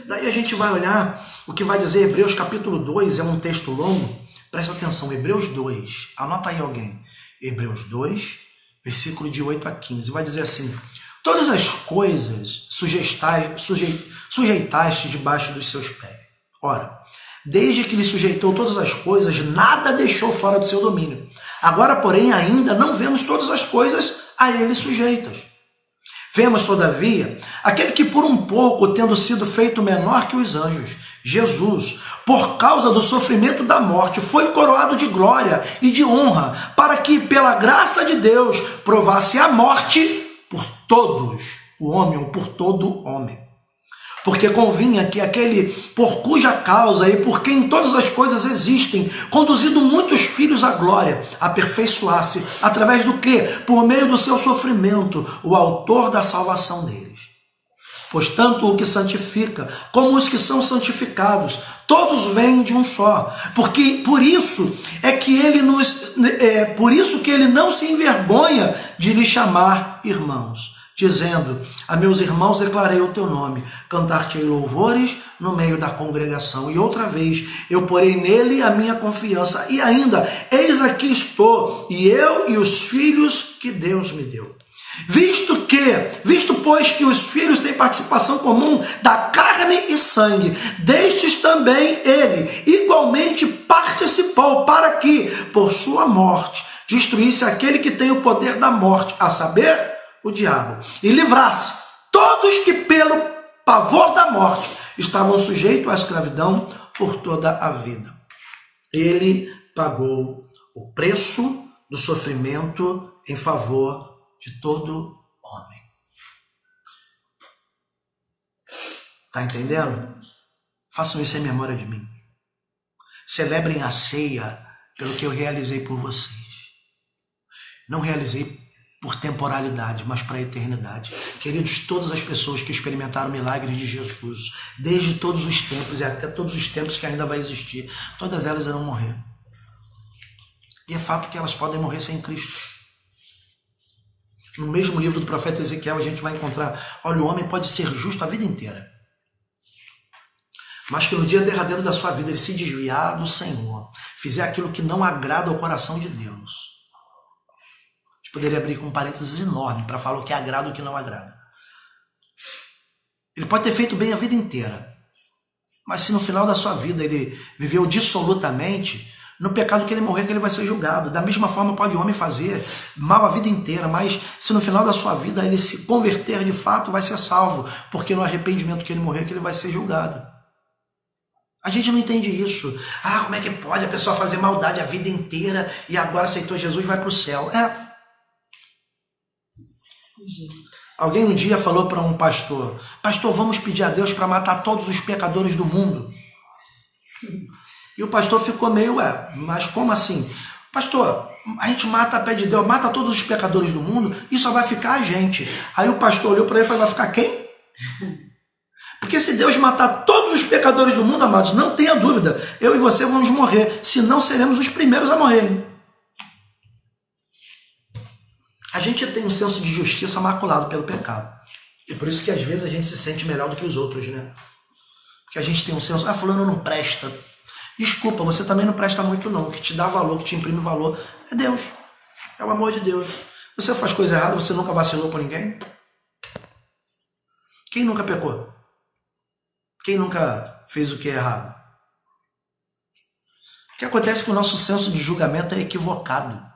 Speaker 1: Daí a gente vai olhar o que vai dizer Hebreus capítulo 2, é um texto longo. Presta atenção, Hebreus 2, anota aí alguém. Hebreus 2, versículo de 8 a 15, vai dizer assim: todas as coisas sujeitaste debaixo dos seus pés. Ora, desde que lhe sujeitou todas as coisas, nada deixou fora do seu domínio. Agora, porém, ainda não vemos todas as coisas a ele sujeitas. Vemos, todavia, aquele que por um pouco, tendo sido feito menor que os anjos, Jesus, por causa do sofrimento da morte, foi coroado de glória e de honra, para que, pela graça de Deus, provasse a morte por todos, o homem, ou por todo homem. Porque convinha que aquele por cuja causa e por quem todas as coisas existem, conduzido muitos filhos à glória, aperfeiçoasse, através do que? Por meio do seu sofrimento, o autor da salvação deles. Pois tanto o que santifica, como os que são santificados, todos vêm de um só. Porque por isso que ele não se envergonha de lhe chamar irmãos, dizendo: a meus irmãos declarei o teu nome, cantar-te-ei louvores no meio da congregação. E outra vez, eu porei nele a minha confiança, e ainda, eis aqui estou, e eu e os filhos que Deus me deu. Visto pois que os filhos têm participação comum da carne e sangue, destes também ele igualmente participou, para que, por sua morte, destruísse aquele que tem o poder da morte, a saber, o diabo, e livrasse todos que pelo pavor da morte estavam sujeitos à escravidão por toda a vida. Ele pagou o preço do sofrimento em favor de todo homem. Está entendendo? Façam isso em memória de mim. Celebrem a ceia pelo que eu realizei por vocês. Não realizei por temporalidade, mas para a eternidade. Queridos, todas as pessoas que experimentaram milagres de Jesus, desde todos os tempos e até todos os tempos que ainda vai existir, todas elas irão morrer. E é fato que elas podem morrer sem Cristo. No mesmo livro do profeta Ezequiel a gente vai encontrar, olha, o homem pode ser justo a vida inteira, mas que no dia derradeiro da sua vida ele se desviar do Senhor, fizer aquilo que não agrada ao coração de Deus. A gente poderia abrir com um parênteses enorme para falar o que agrada e o que não agrada. Ele pode ter feito bem a vida inteira, mas se no final da sua vida ele viveu dissolutamente, no pecado que ele morrer, que ele vai ser julgado. Da mesma forma pode o homem fazer mal a vida inteira, mas se no final da sua vida ele se converter de fato, vai ser salvo, porque no arrependimento que ele morrer, que ele vai ser julgado. A gente não entende isso. Ah, como é que pode a pessoa fazer maldade a vida inteira e agora aceitou Jesus e vai para o céu? Alguém um dia falou para um pastor, vamos pedir a Deus para matar todos os pecadores do mundo. E o pastor ficou meio, mas como assim? Pastor, a gente pede a Deus, mata todos os pecadores do mundo e só vai ficar a gente. Aí o pastor olhou para ele e falou, vai ficar quem? Porque se Deus matar todos os pecadores do mundo, amados, não tenha dúvida, eu e você vamos morrer, senão seremos os primeiros a morrer. A gente tem um senso de justiça maculado pelo pecado. E por isso que às vezes a gente se sente melhor do que os outros, né? Porque a gente tem um senso, fulano não presta. Desculpa, você também não presta muito não. O que te dá valor, o que te imprime valor é Deus. É o amor de Deus. Você faz coisa errada, você nunca vacilou com ninguém? Quem nunca pecou? Quem nunca fez o que é errado? O que acontece é que o nosso senso de julgamento é equivocado.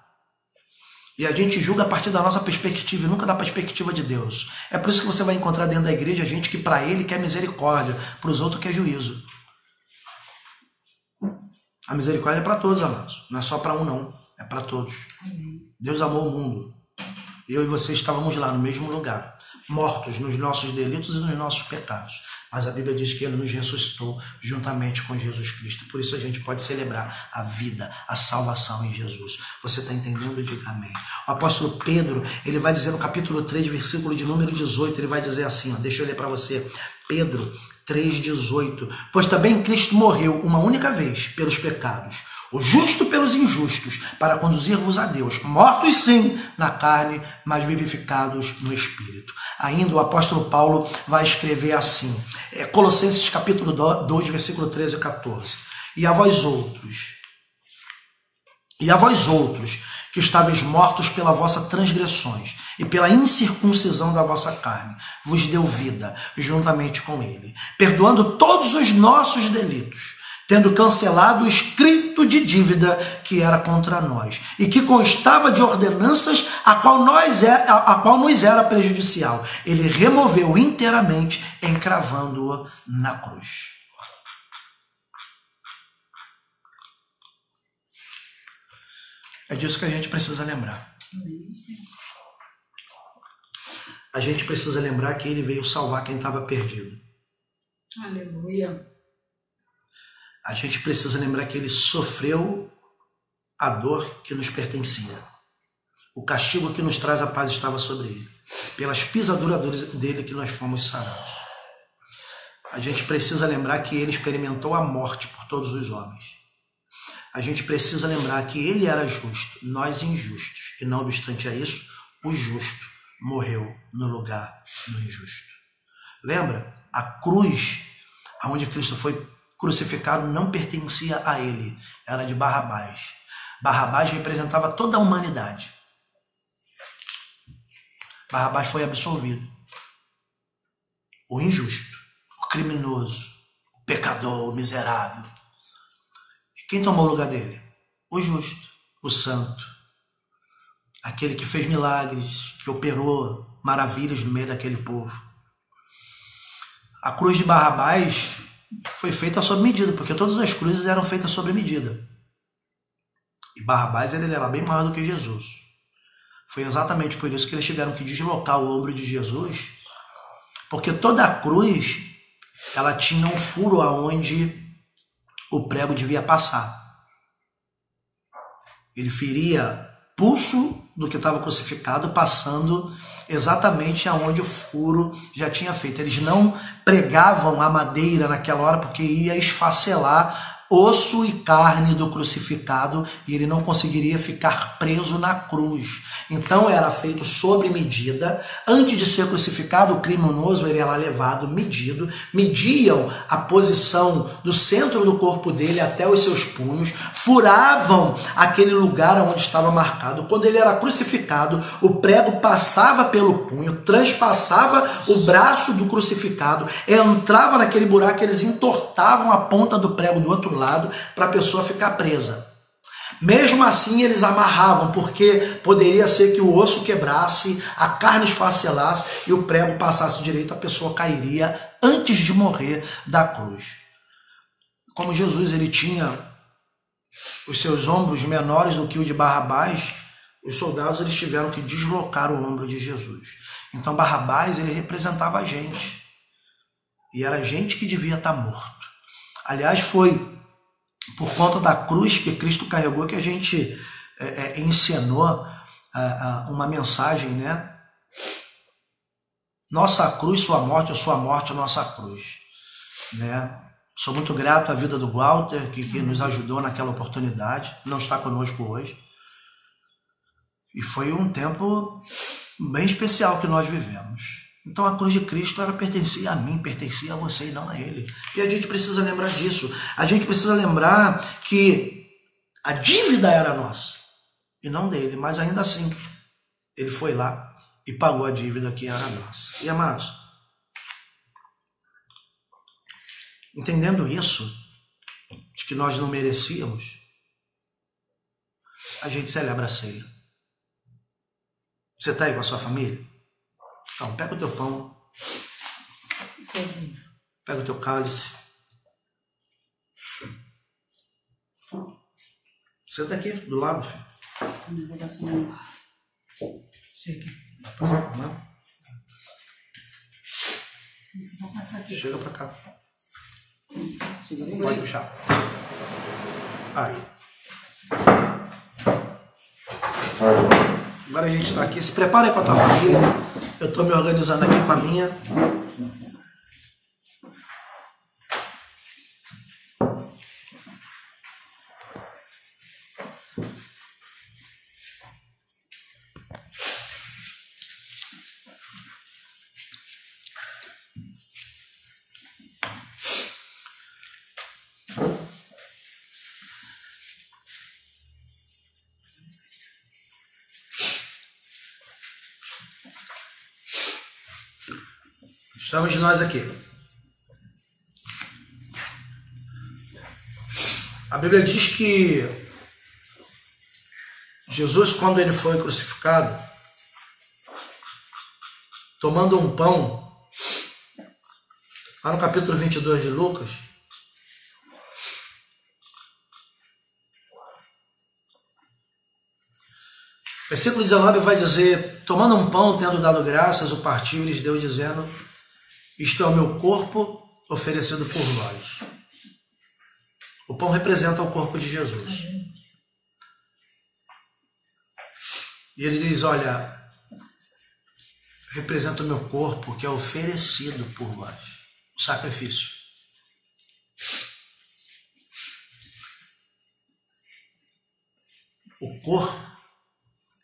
Speaker 1: E a gente julga a partir da nossa perspectiva e nunca da perspectiva de Deus. É por isso que você vai encontrar dentro da igreja gente que para ele quer misericórdia, para os outros quer juízo. A misericórdia é para todos, amados. Não é só para um, não. É para todos. Deus amou o mundo. Eu e você estávamos lá no mesmo lugar, mortos nos nossos delitos e nos nossos pecados. Mas a Bíblia diz que ele nos ressuscitou juntamente com Jesus Cristo. Por isso a gente pode celebrar a vida, a salvação em Jesus. Você está entendendo? Diga amém. O apóstolo Pedro, ele vai dizer no capítulo 3, versículo de número 18, ele vai dizer assim, deixa eu ler para você. Pedro 3,18. Pois também Cristo morreu uma única vez pelos pecados, o justo pelos injustos, para conduzir-vos a Deus, mortos sim na carne, mas vivificados no Espírito. Ainda o apóstolo Paulo vai escrever assim, Colossenses capítulo 2, versículo 13 e 14. E a vós outros, que estáveis mortos pela vossa transgressões e pela incircuncisão da vossa carne, vos deu vida juntamente com ele, perdoando todos os nossos delitos, tendo cancelado o escrito de dívida que era contra nós e que constava de ordenanças a qual nos era prejudicial. Ele removeu inteiramente, encravando-o na cruz. É disso que a gente precisa lembrar. A gente precisa lembrar que ele veio salvar quem estava perdido.
Speaker 2: Aleluia.
Speaker 1: A gente precisa lembrar que ele sofreu a dor que nos pertencia. O castigo que nos traz a paz estava sobre ele. Pelas pisaduras dele que nós fomos sarados. A gente precisa lembrar que ele experimentou a morte por todos os homens. A gente precisa lembrar que ele era justo, nós injustos. E não obstante a isso, o justo morreu no lugar do injusto. Lembra? A cruz, onde Cristo foi crucificado, não pertencia a ele. Era de Barrabás. Barrabás representava toda a humanidade. Barrabás foi absolvido. O injusto, o criminoso, o pecador, o miserável. E quem tomou o lugar dele? O justo, o santo. Aquele que fez milagres, que operou maravilhas no meio daquele povo. A cruz de Barrabás foi feita sob medida, porque todas as cruzes eram feitas sob medida. E Barrabás ele era bem maior do que Jesus. Foi exatamente por isso que eles tiveram que deslocar o ombro de Jesus, porque toda a cruz ela tinha um furo aonde o prego devia passar. Ele feria pulso do que estava crucificado, passando exatamente aonde o furo já tinha feito. Eles não pregavam a madeira naquela hora porque ia esfacelar osso e carne do crucificado e ele não conseguiria ficar preso na cruz. Então era feito sobre medida. Antes de ser crucificado, o criminoso ele era levado medido, mediam a posição do centro do corpo dele até os seus punhos, furavam aquele lugar onde estava marcado. Quando ele era crucificado, o prego passava pelo punho, transpassava o braço do crucificado, entrava naquele buraco, eles entortavam a ponta do prego do outro lado para a pessoa ficar presa. Mesmo assim eles amarravam, porque poderia ser que o osso quebrasse, a carne esfacelasse e o prego passasse direito, a pessoa cairia antes de morrer da cruz. Como Jesus ele tinha os seus ombros menores do que o de Barrabás, os soldados eles tiveram que deslocar o ombro de Jesus. Então Barrabás ele representava a gente. E era a gente que devia estar morto. Aliás, foi por conta da cruz que Cristo carregou que a gente encenou uma mensagem, né? Nossa cruz, sua morte, nossa cruz. Né? Sou muito grato à vida do Walter, que nos ajudou naquela oportunidade, não está conosco hoje. E foi um tempo bem especial que nós vivemos. Então a cruz de Cristo pertencia a mim, pertencia a você e não a ele. E a gente precisa lembrar disso. A gente precisa lembrar que a dívida era nossa e não dele, mas ainda assim ele foi lá e pagou a dívida que era nossa. E amados, entendendo isso, de que nós não merecíamos, a gente celebra a ceia. Você está aí com a sua família? Então, pega o teu pão, pega o teu cálice. Senta aqui, do lado, filho.
Speaker 2: Não vou passar não. Chega.
Speaker 1: Passar por lá.
Speaker 2: Vou passar aqui.
Speaker 1: Chega pra cá.
Speaker 2: Chega.
Speaker 1: Pode puxar. Aí. Agora a gente está aqui. Se prepara aí com a tua família. Eu estou me organizando aqui com a minha. Estamos nós aqui. A Bíblia diz que Jesus, quando ele foi crucificado, tomando um pão, lá no capítulo 22 de Lucas, versículo 19 vai dizer, tomando um pão, tendo dado graças, o partiu e lhes deu, dizendo, isto é o meu corpo oferecido por vós. O pão representa o corpo de Jesus. E ele diz, olha, representa o meu corpo que é oferecido por vós. O sacrifício. O corpo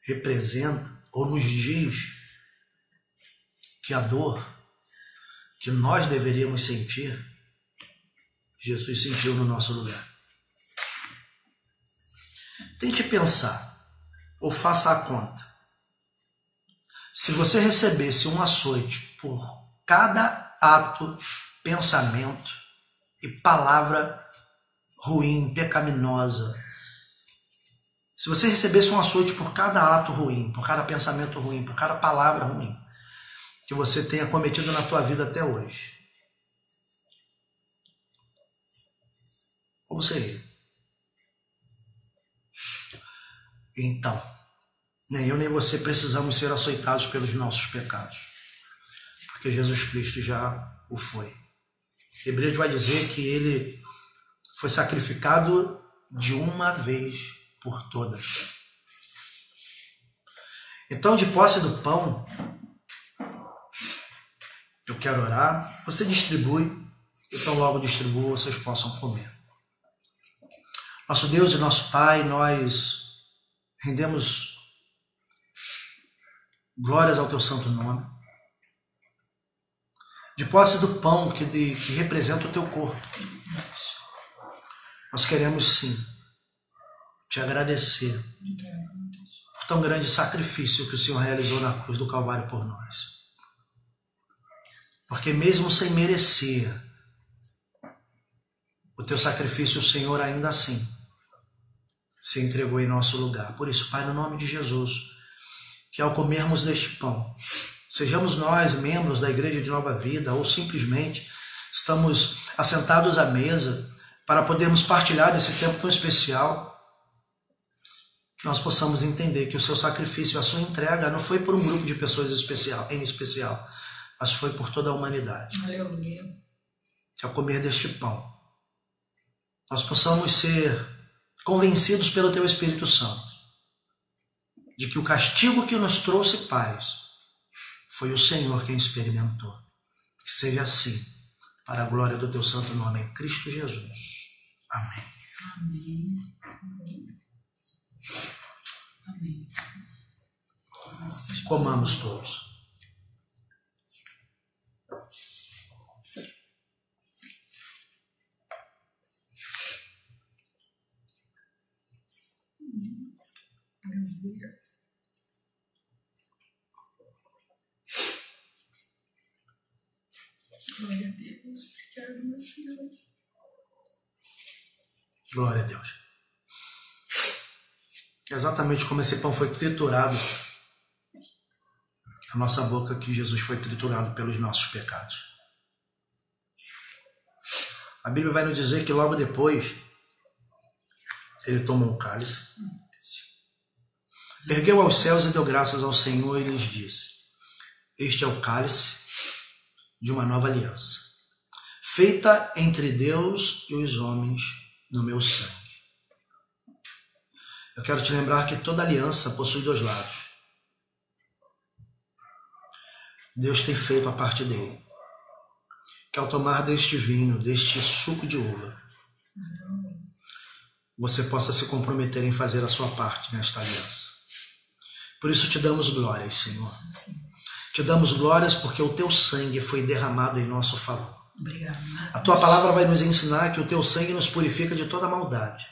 Speaker 1: representa ou nos diz que a dor que nós deveríamos sentir, Jesus sentiu no nosso lugar. Tente pensar, ou faça a conta. Se você recebesse um açoite por cada ato, pensamento e palavra ruim, pecaminosa, se você recebesse um açoite por cada ato ruim, por cada pensamento ruim, por cada palavra ruim que você tenha cometido na tua vida até hoje, como seria? Então, nem eu nem você precisamos ser açoitados pelos nossos pecados, porque Jesus Cristo já o foi. Hebreus vai dizer que ele foi sacrificado de uma vez por todas. Então, de posse do pão, eu quero orar, você distribui, então logo distribua, vocês possam comer. Nosso Deus e nosso Pai, nós rendemos glórias ao teu santo nome. De posse do pão que representa o teu corpo, nós queremos sim te agradecer por tão grande sacrifício que o Senhor realizou na cruz do Calvário por nós. Porque mesmo sem merecer o teu sacrifício, o Senhor ainda assim se entregou em nosso lugar. Por isso, Pai, no nome de Jesus, que ao comermos deste pão, sejamos nós membros da Igreja de Nova Vida ou simplesmente estamos assentados à mesa para podermos partilhar desse tempo tão especial, que nós possamos entender que o seu sacrifício, a sua entrega não foi por um grupo de pessoas em especial, mas foi por toda a humanidade.
Speaker 2: Aleluia.
Speaker 1: Que ao comer deste pão, nós possamos ser convencidos pelo teu Espírito Santo de que o castigo que nos trouxe paz foi o Senhor quem experimentou. Que seja assim, para a glória do teu santo nome, em Cristo Jesus. Amém.
Speaker 2: Amém. Amém.
Speaker 1: Comamos todos.
Speaker 2: Glória a Deus, obrigado, meu Senhor.
Speaker 1: Glória a Deus. Exatamente como esse pão foi triturado na nossa boca, que Jesus foi triturado pelos nossos pecados. A Bíblia vai nos dizer que logo depois ele tomou um cálice, ergueu aos céus e deu graças ao Senhor e lhes disse: este é o cálice de uma nova aliança, feita entre Deus e os homens no meu sangue. Eu quero te lembrar que toda aliança possui dois lados. Deus tem feito a parte dele, que ao tomar deste vinho, deste suco de uva, você possa se comprometer em fazer a sua parte nesta aliança. Por isso te damos glórias, Senhor. Te damos glórias porque o teu sangue foi derramado em nosso favor.
Speaker 2: Obrigado.
Speaker 1: A tua palavra vai nos ensinar que o teu sangue nos purifica de toda maldade.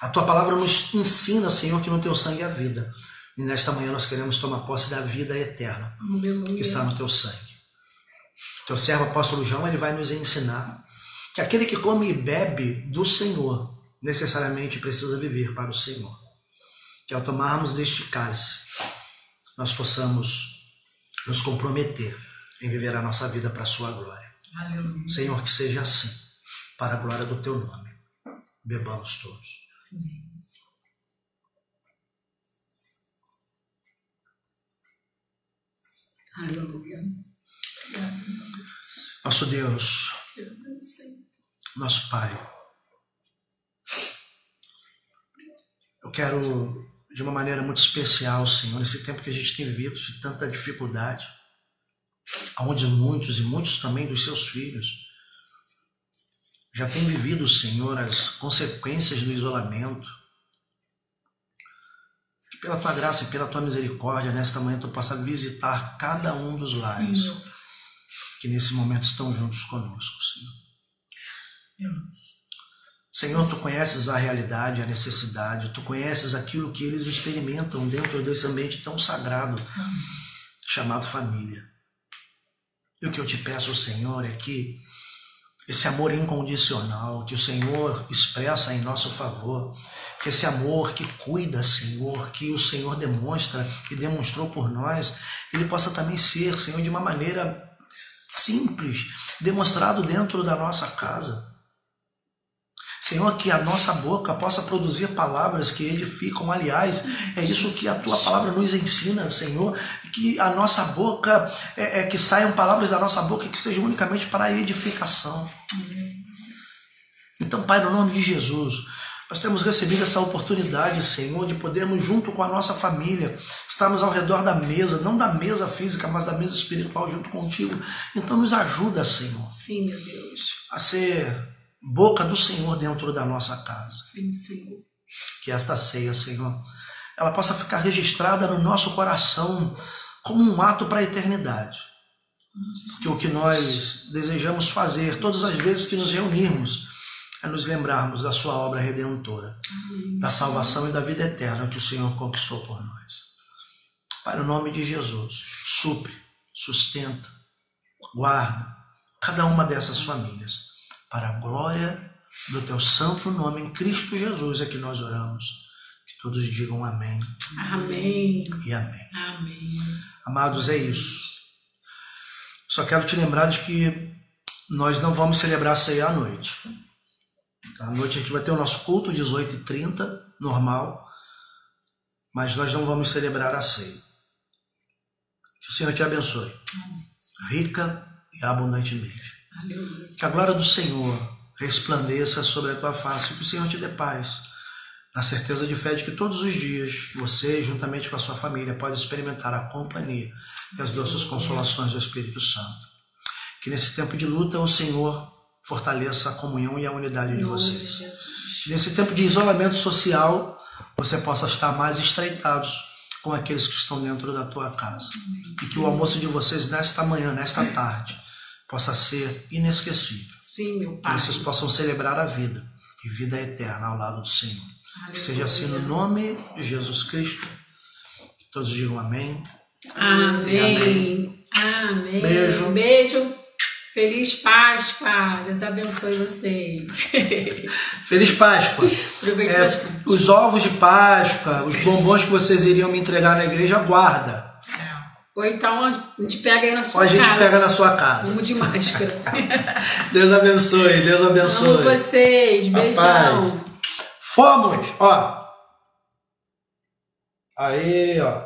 Speaker 1: A tua palavra nos ensina, Senhor, que no teu sangue há vida. E nesta manhã nós queremos tomar posse da vida eterna que está no teu sangue. O teu servo apóstolo João, ele vai nos ensinar que aquele que come e bebe do Senhor necessariamente precisa viver para o Senhor. Que ao tomarmos deste cálice, nós possamos nos comprometer em viver a nossa vida para a sua glória.
Speaker 2: Aleluia.
Speaker 1: Senhor, que seja assim, para a glória do teu nome. Bebamos todos.
Speaker 2: Aleluia.
Speaker 1: Nosso Deus, nosso Pai, eu quero, de uma maneira muito especial, Senhor, nesse tempo que a gente tem vivido de tanta dificuldade, onde muitos e muitos também dos seus filhos já têm vivido, Senhor, as consequências do isolamento. Que pela tua graça e pela tua misericórdia, nesta manhã tu possa visitar cada um dos lares que nesse momento estão juntos conosco, Senhor. Senhor, tu conheces a realidade, a necessidade, tu conheces aquilo que eles experimentam dentro desse ambiente tão sagrado, chamado família. E o que eu te peço, Senhor, é que esse amor incondicional que o Senhor expressa em nosso favor, que esse amor que cuida, Senhor, que o Senhor demonstra e demonstrou por nós, ele possa também ser, Senhor, de uma maneira simples, demonstrado dentro da nossa casa. Senhor, que a nossa boca possa produzir palavras que edificam. Aliás, é isso que a Tua palavra nos ensina, Senhor, que a nossa boca, que saiam palavras da nossa boca que sejam unicamente para a edificação. Então, Pai, no nome de Jesus, nós temos recebido essa oportunidade, Senhor, de podermos, junto com a nossa família, estarmos ao redor da mesa, não da mesa física, mas da mesa espiritual junto contigo. Então, nos ajuda, Senhor.
Speaker 2: Sim, meu Deus.
Speaker 1: A ser boca do Senhor dentro da nossa casa.
Speaker 2: Sim, Senhor.
Speaker 1: Que esta ceia, Senhor, ela possa ficar registrada no nosso coração como um ato para a eternidade. Que o que nós desejamos fazer todas as vezes que nos reunirmos é nos lembrarmos da sua obra redentora, da salvação e da vida eterna que o Senhor conquistou por nós. Pai, no nome de Jesus, supre, sustenta, guarda cada uma dessas famílias. Para a glória do teu santo nome em Cristo Jesus é que nós oramos. Que todos digam amém.
Speaker 2: Amém.
Speaker 1: E amém.
Speaker 2: Amém.
Speaker 1: Amados, é isso. Só quero te lembrar de que nós não vamos celebrar a ceia à noite. À noite a gente vai ter o nosso culto, 18h30, normal. Mas nós não vamos celebrar a ceia. Que o Senhor te abençoe. Rica e abundantemente.
Speaker 2: Aleluia.
Speaker 1: Que a glória do Senhor resplandeça sobre a tua face, que o Senhor te dê paz, na certeza de fé de que todos os dias você, juntamente com a sua família, pode experimentar a companhia e as doces consolações do Espírito Santo. Que nesse tempo de luta o Senhor fortaleça a comunhão e a unidade de vocês. Que nesse tempo de isolamento social você possa estar mais estreitados com aqueles que estão dentro da tua casa. E que o almoço de vocês nesta manhã, nesta tarde, possa ser inesquecível.
Speaker 2: Sim, meu Pai.
Speaker 1: Que vocês possam celebrar a vida e vida eterna ao lado do Senhor. Aleluia. Que seja assim no nome de Jesus Cristo. Que todos digam amém.
Speaker 2: Amém. Amém.
Speaker 1: Beijo.
Speaker 2: Beijo. Feliz Páscoa. Deus abençoe vocês.
Speaker 1: Feliz Páscoa. Os ovos de Páscoa, os bombons que vocês iriam me entregar na igreja, guarda.
Speaker 2: Ou então a gente pega aí na sua casa.
Speaker 1: Ou a gente pega na sua casa.
Speaker 2: Vamos de máscara.
Speaker 1: Deus abençoe, Deus abençoe.
Speaker 2: Amo vocês, beijão.
Speaker 1: Fomos, ó. Aí, ó.